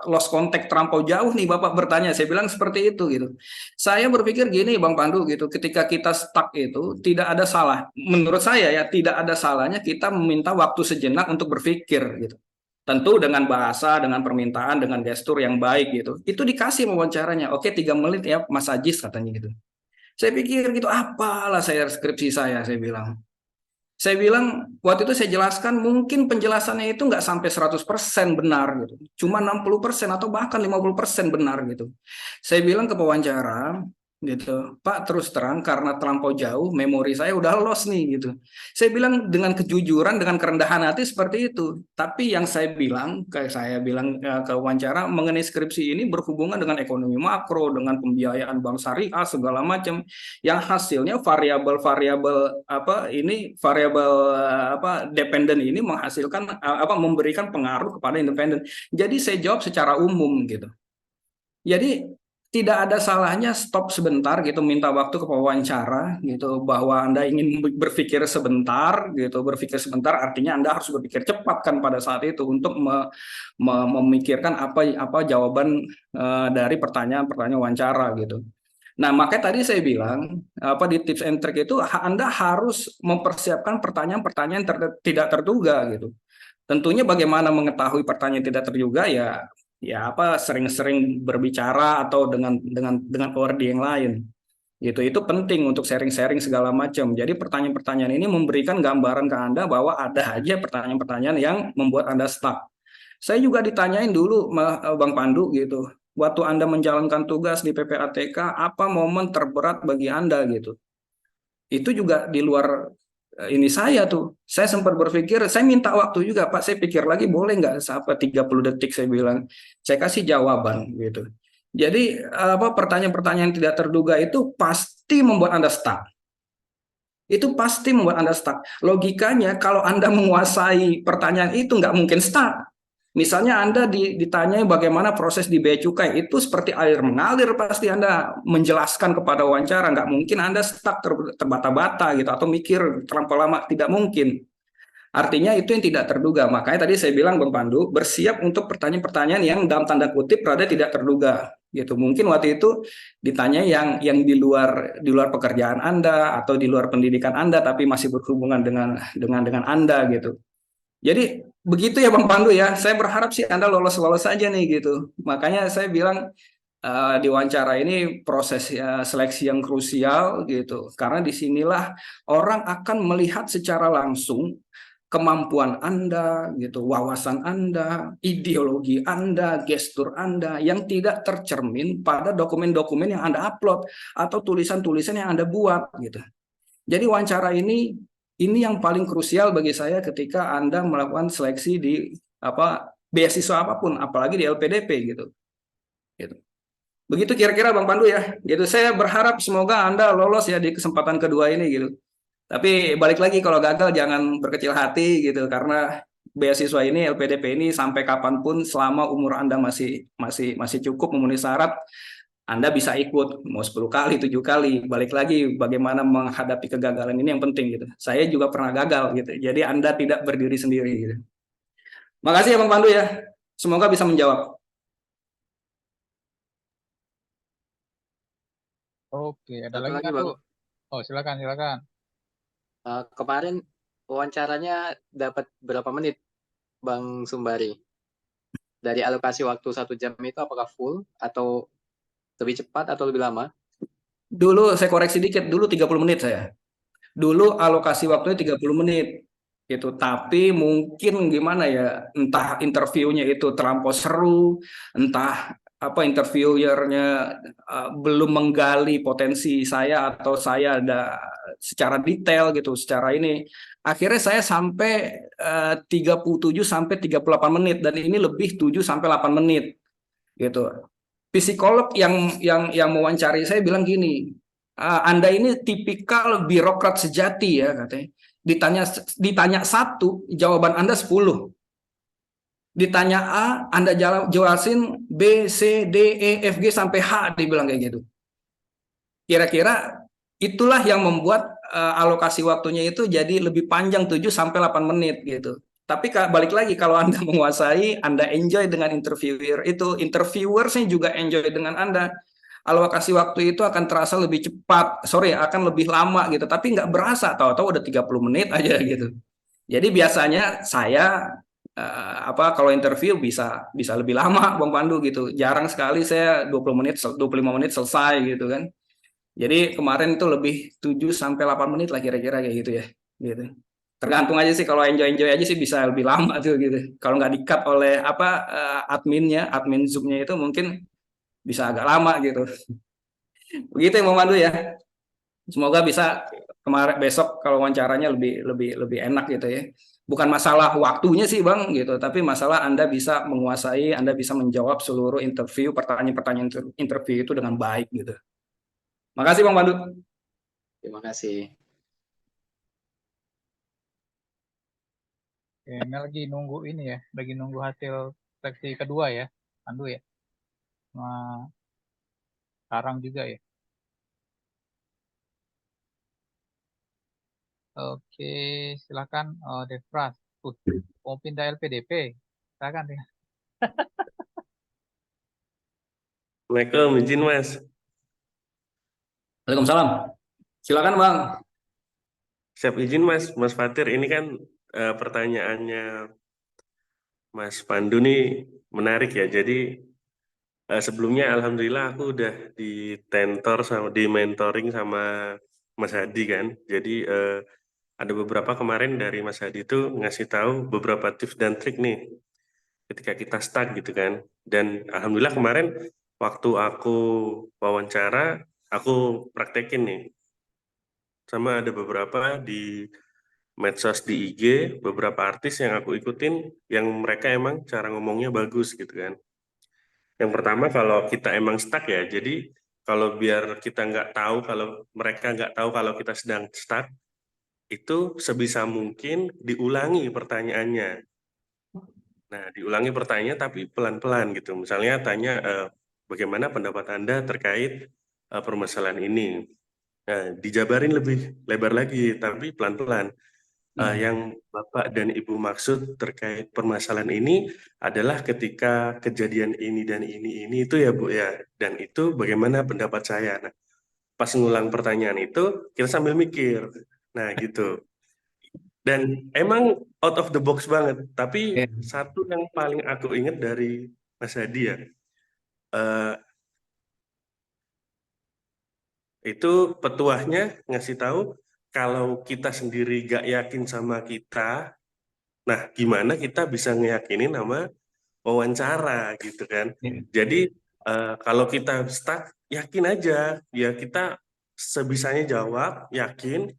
lost contact terlampau jauh nih Bapak bertanya. Saya bilang seperti itu gitu. Saya berpikir gini Bang Pandu gitu, ketika kita stuck itu tidak ada salah. Menurut saya ya tidak ada salahnya kita meminta waktu sejenak untuk berpikir gitu. Tentu dengan bahasa, dengan permintaan, dengan gestur yang baik gitu. Itu dikasih wawancaranya. Oke 3 menit ya Mas Ajis katanya gitu. Saya pikir gitu, apalah saya skripsi saya bilang. Saya bilang, waktu itu saya jelaskan mungkin penjelasannya itu nggak sampai 100% benar gitu. Cuma 60% atau bahkan 50% benar gitu. Saya bilang ke pewawancara gitu, Pak terus terang karena terlampau jauh memori saya udah lost nih gitu. Saya bilang dengan kejujuran, dengan kerendahan hati seperti itu. Tapi yang saya bilang ke wawancara mengenai skripsi ini berhubungan dengan ekonomi makro, dengan pembiayaan bank syariah segala macam, yang hasilnya variabel dependen ini menghasilkan memberikan pengaruh kepada independen. Jadi saya jawab secara umum gitu. Jadi tidak ada salahnya stop sebentar gitu, minta waktu ke pewawancara gitu, bahwa Anda ingin berpikir sebentar gitu. Berpikir sebentar artinya Anda harus berpikir cepat kan pada saat itu untuk memikirkan apa jawaban dari pertanyaan wawancara gitu. Nah, makanya tadi saya bilang di tips and trick itu Anda harus mempersiapkan pertanyaan-pertanyaan tidak terduga gitu. Tentunya bagaimana mengetahui pertanyaan tidak terduga ya sering-sering berbicara atau dengan wording yang lain. Gitu. Itu penting untuk sharing-sharing segala macam. Jadi pertanyaan-pertanyaan ini memberikan gambaran ke Anda bahwa ada aja pertanyaan-pertanyaan yang membuat Anda stuck. Saya juga ditanyain dulu Bang Pandu gitu. Waktu Anda menjalankan tugas di PPATK, apa momen terberat bagi Anda gitu? Itu juga di luar ini saya tuh. Saya sempat berpikir, saya minta waktu juga, Pak, saya pikir lagi boleh nggak sampai 30 detik saya bilang. Saya kasih jawaban gitu. Jadi pertanyaan-pertanyaan tidak terduga itu pasti membuat Anda stuck. itu pasti membuat Anda stuck. Logikanya kalau Anda menguasai pertanyaan itu nggak mungkin stuck. Misalnya Anda ditanyai bagaimana proses di bea cukai, itu seperti air mengalir, pasti Anda menjelaskan kepada wawancara, nggak mungkin Anda stuck terbata-bata gitu atau mikir terlampau lama, tidak mungkin. Artinya itu yang tidak terduga. Makanya tadi saya bilang Bang Pandu, bersiap untuk pertanyaan-pertanyaan yang dalam tanda kutip rada tidak terduga gitu. Mungkin waktu itu ditanya yang di luar pekerjaan Anda atau di luar pendidikan Anda tapi masih berhubungan dengan Anda gitu. Jadi begitu ya Bang Pandu ya. Saya berharap sih Anda lolos-lolos saja nih gitu. Makanya saya bilang di wawancara ini proses seleksi yang krusial gitu. Karena disinilah orang akan melihat secara langsung kemampuan Anda gitu, wawasan Anda, ideologi Anda, gestur Anda yang tidak tercermin pada dokumen-dokumen yang Anda upload atau tulisan-tulisan yang Anda buat gitu. Jadi wawancara ini yang paling krusial bagi saya ketika Anda melakukan seleksi di beasiswa apapun, apalagi di LPDP gitu. Begitu kira-kira Bang Pandu ya. Gitu. Saya berharap semoga Anda lolos ya di kesempatan kedua ini gitu. Tapi balik lagi kalau gagal jangan berkecil hati gitu karena beasiswa ini LPDP ini sampai kapanpun selama umur Anda masih cukup memenuhi syarat Anda bisa ikut mau 10 kali, 7 kali. Balik lagi bagaimana menghadapi kegagalan ini yang penting gitu. Saya juga pernah gagal gitu. Jadi Anda tidak berdiri sendiri gitu. Makasih ya Bang Pandu ya. Semoga bisa menjawab. Oke, ada Satu lagi lagi, nggak Bang. tuh? Oh, silakan. Kemarin wawancaranya dapat berapa menit, Bang Sumbari? Dari alokasi waktu 1 jam itu apakah full atau lebih cepat atau lebih lama? Dulu saya koreksi dikit, dulu 30 menit saya. Dulu alokasi waktunya 30 menit. Gitu. Tapi mungkin gimana ya, entah interviewnya itu terlampau seru, entah interviewernya belum menggali potensi saya atau saya ada secara detail gitu, secara ini. Akhirnya saya sampai 37 sampai 38 menit dan ini lebih 7 sampai 8 menit gitu. Psikolog yang mewawancari saya bilang gini, Anda ini tipikal birokrat sejati ya katanya. Ditanya 1, jawaban Anda 10. Ditanya A, Anda jelasin B, C, D, E, F, G sampai H, dibilang kayak gitu. Kira-kira itulah yang membuat alokasi waktunya itu jadi lebih panjang 7 sampai 8 menit gitu. Tapi balik lagi kalau Anda menguasai, Anda enjoy dengan interviewer itu, interviewersnya juga enjoy dengan Anda. Alokasi waktu itu akan terasa lebih cepat, akan lebih lama gitu. Tapi nggak berasa, tahu-tahu udah 30 menit aja gitu. Jadi biasanya saya kalau interview bisa lebih lama Bang Pandu gitu. Jarang sekali saya 20 menit, 25 menit selesai gitu kan. Jadi kemarin itu lebih 7 sampai 8 menit lah kira-kira kayak gitu ya. Gitu. Tergantung aja sih kalau enjoy aja sih bisa lebih lama tuh gitu. Kalau nggak di-cut oleh admin Zoom-nya itu mungkin bisa agak lama gitu. Begitu ya Bang Pandu ya. Semoga bisa besok kalau wawancaranya lebih enak gitu ya. Bukan masalah waktunya sih Bang gitu, tapi masalah Anda bisa menguasai, Anda bisa menjawab seluruh pertanyaan-pertanyaan interview itu dengan baik gitu. Makasih Bang Pandu. Terima kasih. Ini lagi nunggu ini ya, lagi nunggu hasil seleksi kedua ya, Pandu ya. Sekarang juga ya. Oke, silakan Devras. Mau pindah LPDP, silakan ya. Assalamualaikum, izin Mas. Waalaikumsalam. Silakan Bang. Siap izin Mas Fatir. Ini kan pertanyaannya Mas Pandu nih menarik ya. Jadi sebelumnya alhamdulillah aku udah di mentoring sama Mas Hadi kan. Jadi ada beberapa kemarin dari Mas Hadi itu ngasih tahu beberapa tips dan trik nih ketika kita stuck gitu kan. Dan alhamdulillah kemarin waktu aku wawancara, aku praktekin nih. Sama ada beberapa di medsos di IG, beberapa artis yang aku ikutin, yang mereka emang cara ngomongnya bagus gitu kan. Yang pertama kalau kita emang stuck ya, jadi kalau biar kita nggak tahu, kalau mereka nggak tahu kalau kita sedang stuck, itu sebisa mungkin diulangi pertanyaannya. Nah, diulangi pertanyaannya tapi pelan-pelan gitu. Misalnya tanya bagaimana pendapat Anda terkait permasalahan ini. Nah, dijabarin lebih lebar lagi tapi pelan-pelan. Yang Bapak dan Ibu maksud terkait permasalahan ini adalah ketika kejadian ini dan ini itu ya Bu ya. Dan itu bagaimana pendapat saya. Nah, pas ngulang pertanyaan itu kita sambil mikir. Nah, gitu. Dan emang out of the box banget. Tapi satu yang paling aku ingat dari Mas Hadi ya, itu petuahnya ngasih tahu kalau kita sendiri gak yakin sama kita, nah gimana kita bisa ngeyakinin sama wawancara gitu kan. Jadi kalau kita stuck, yakin aja. Ya kita sebisanya jawab, yakin.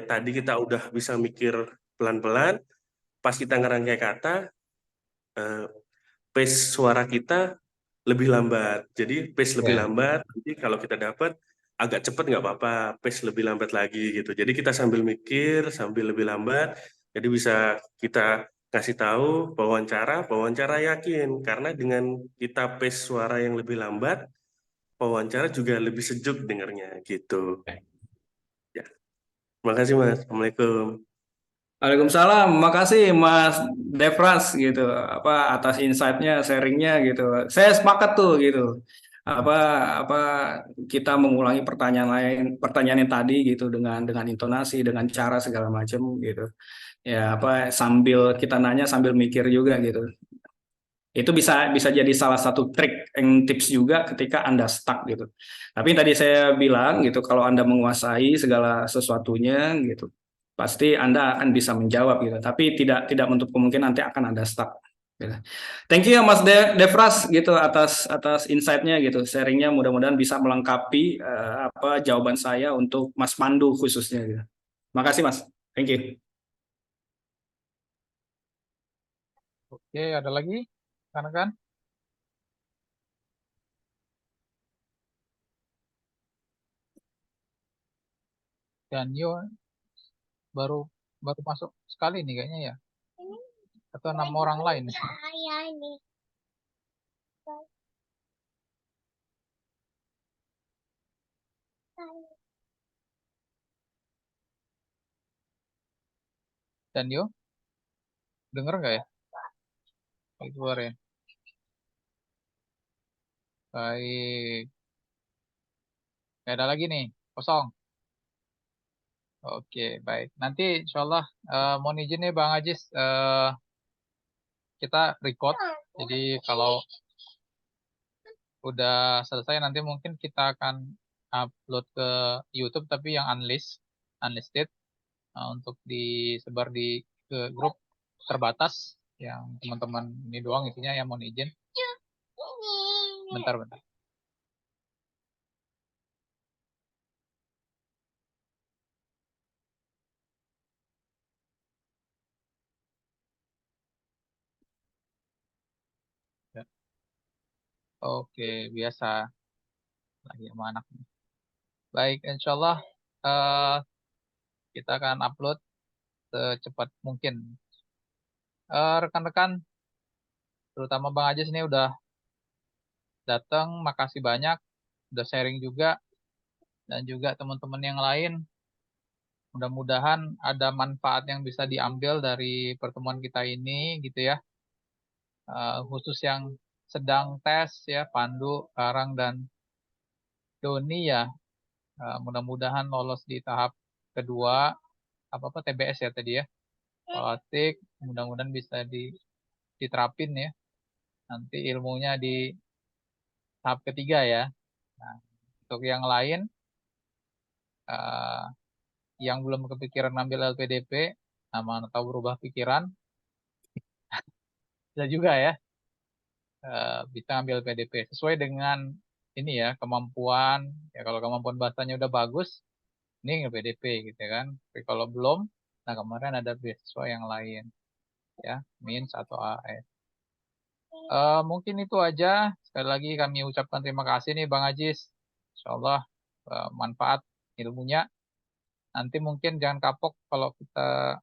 Tadi kita udah bisa mikir pelan-pelan. Pas kita ngerangkai kata, pace suara kita lebih lambat. Jadi pace lebih lambat. Jadi kalau kita dapat agak cepat nggak apa-apa, pace lebih lambat lagi gitu. Jadi kita sambil mikir, sambil lebih lambat. Jadi bisa kita kasih tahu wawancara yakin karena dengan kita pace suara yang lebih lambat, wawancara juga lebih sejuk dengarnya gitu. Ya, makasih Mas. Assalamualaikum. Waalaikumsalam, makasih Mas Devras gitu, atas insight-nya, sharing-nya gitu. Saya sepakat tuh gitu. Apa apa kita mengulangi pertanyaan yang tadi gitu dengan intonasi, dengan cara segala macam gitu. Ya sambil kita nanya sambil mikir juga gitu. Itu bisa jadi salah satu trik and tips juga ketika Anda stuck gitu. Tapi tadi saya bilang gitu, kalau Anda menguasai segala sesuatunya gitu, pasti Anda akan bisa menjawab gitu. Tapi tidak menutup kemungkinan nanti akan Anda stuck. Gitu. Thank you ya Mas Devras gitu atas insight-nya gitu, sharingnya mudah-mudahan bisa melengkapi jawaban saya untuk Mas Pandu khususnya gitu. Makasih Mas. Thank you. Oke, ada lagi? Kan? Dan Yo baru masuk sekali nih kayaknya ya. Atau 6 orang lain. Dan Yo, denger nggak ya? Baik, keluar ya. Baik. Nggak ada lagi nih, kosong. Oke, baik. Nanti insya Allah mohon izin nih Bang Ajis, kita record. Jadi kalau udah selesai nanti mungkin kita akan upload ke YouTube tapi yang unlisted untuk disebar ke grup terbatas yang teman-teman ini doang isinya yang mohon izin. Bentar. Ya. Oke, biasa lagi sama anak. Baik, insya Allah kita akan upload secepat mungkin. Rekan-rekan, terutama Bang Ajis ini udah datang, makasih banyak, udah sharing juga, dan juga teman-teman yang lain. Mudah-mudahan ada manfaat yang bisa diambil dari pertemuan kita ini, gitu ya. Khusus yang sedang tes ya, Pandu, Karang, dan Doni ya. Mudah-mudahan lolos di tahap kedua, TBS ya tadi ya. Politik, mudah-mudahan bisa diterapin ya. Nanti ilmunya di tahap ketiga ya. Nah, untuk yang lain, yang belum kepikiran ambil LPDP, atau berubah pikiran, bisa juga ya, bisa ambil LPDP sesuai dengan ini ya, kemampuan. Ya kalau kemampuan bahasanya udah bagus, ini LPDP gitu kan. Tapi kalau belum, nah kemarin ada beasiswa yang lain ya, MINS atau AS. Mungkin itu aja. Sekali lagi kami ucapkan terima kasih nih Bang Ajis. Insya Allah manfaat ilmunya. Nanti mungkin jangan kapok kalau kita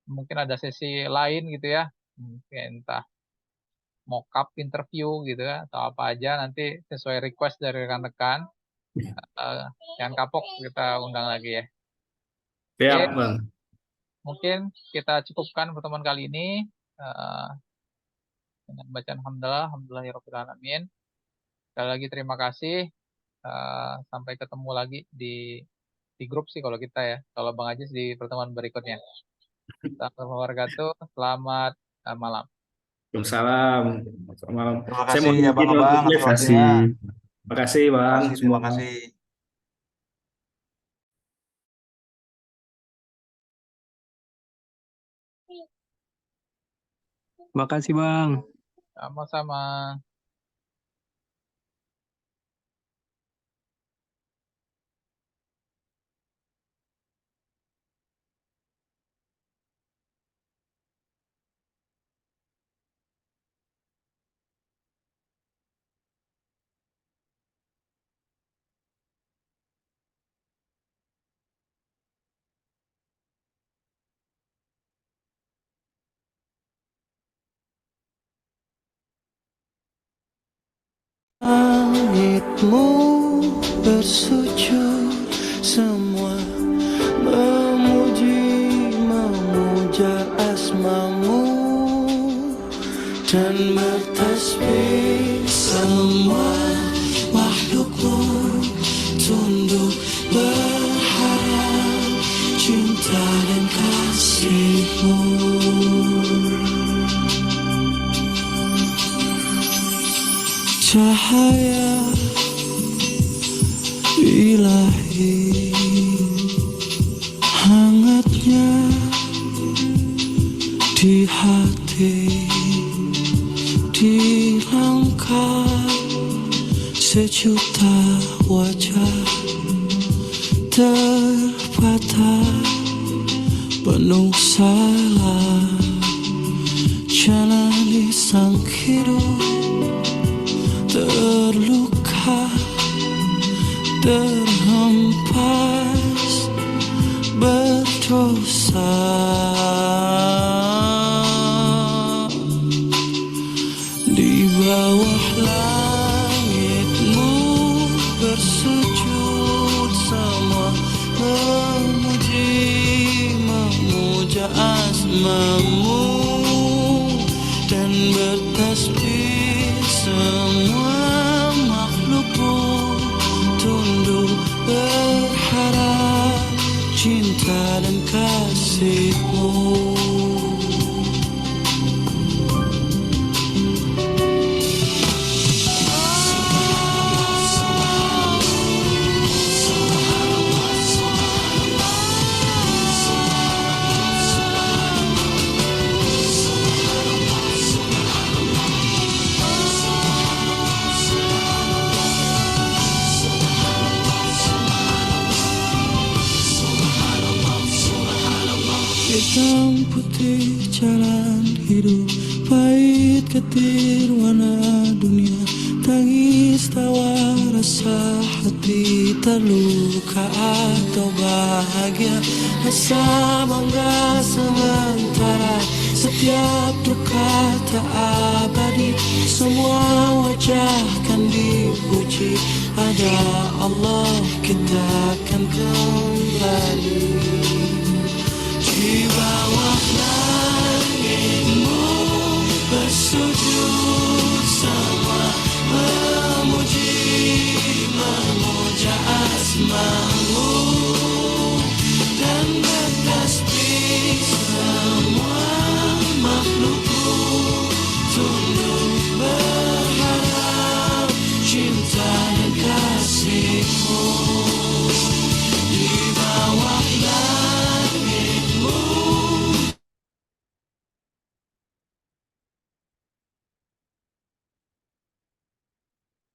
mungkin ada sesi lain gitu ya. Mungkin entah mock-up interview gitu ya, atau apa aja nanti sesuai request dari rekan-rekan. Eh, jangan kapok, kita undang lagi ya. Siap, Oke, Bang. mungkin kita cukupkan pertemuan kali ini eh, dengan bacaan alhamdulillahirabbil alamin. Sekali lagi terima kasih. Sampai ketemu lagi di grup sih kalau kita ya. Kalau Bang Ajis di pertemuan berikutnya. Assalamualaikum warahmatullahi wabarakatuh. Selamat malam. Waalaikumsalam. Selamat malam. Terima Saya kasih mohon izin Abang-abang untuk atas live. waktunya. Terima kasih, Terima Bang, kasih, semua. terima kasih. Makasih Bang. Sama-sama. Langitmu bersujud, semua memuja asmamu dan bertasbih. Semua makhlukmu tunduk berharap cinta dan kasihmu. Cahaya ilahi, hangatnya di hati, di langkah sejuta wajah terpatah penuh salah, jalani sang hidup terluka, terhempas berdosa. Di bawah langitmu bersujud, semua memuja asmamu dan bertasbih. Semua makhlukmu tunduk berharap cinta dan kasihmu. Hitam putih jalan hidup, pahit getir warna dunia, tangis tawa rasa hati terluka atau bahagia, rasa bangga sementara, setiap duka tak abadi, semua wajah kan dipuji, ada Allah kita akan kembali. Di bawah langitmu bersujud, semua memuja asmamu dan bertasbih. Semua makhlukmu tunduk berharap cinta dan kasihmu.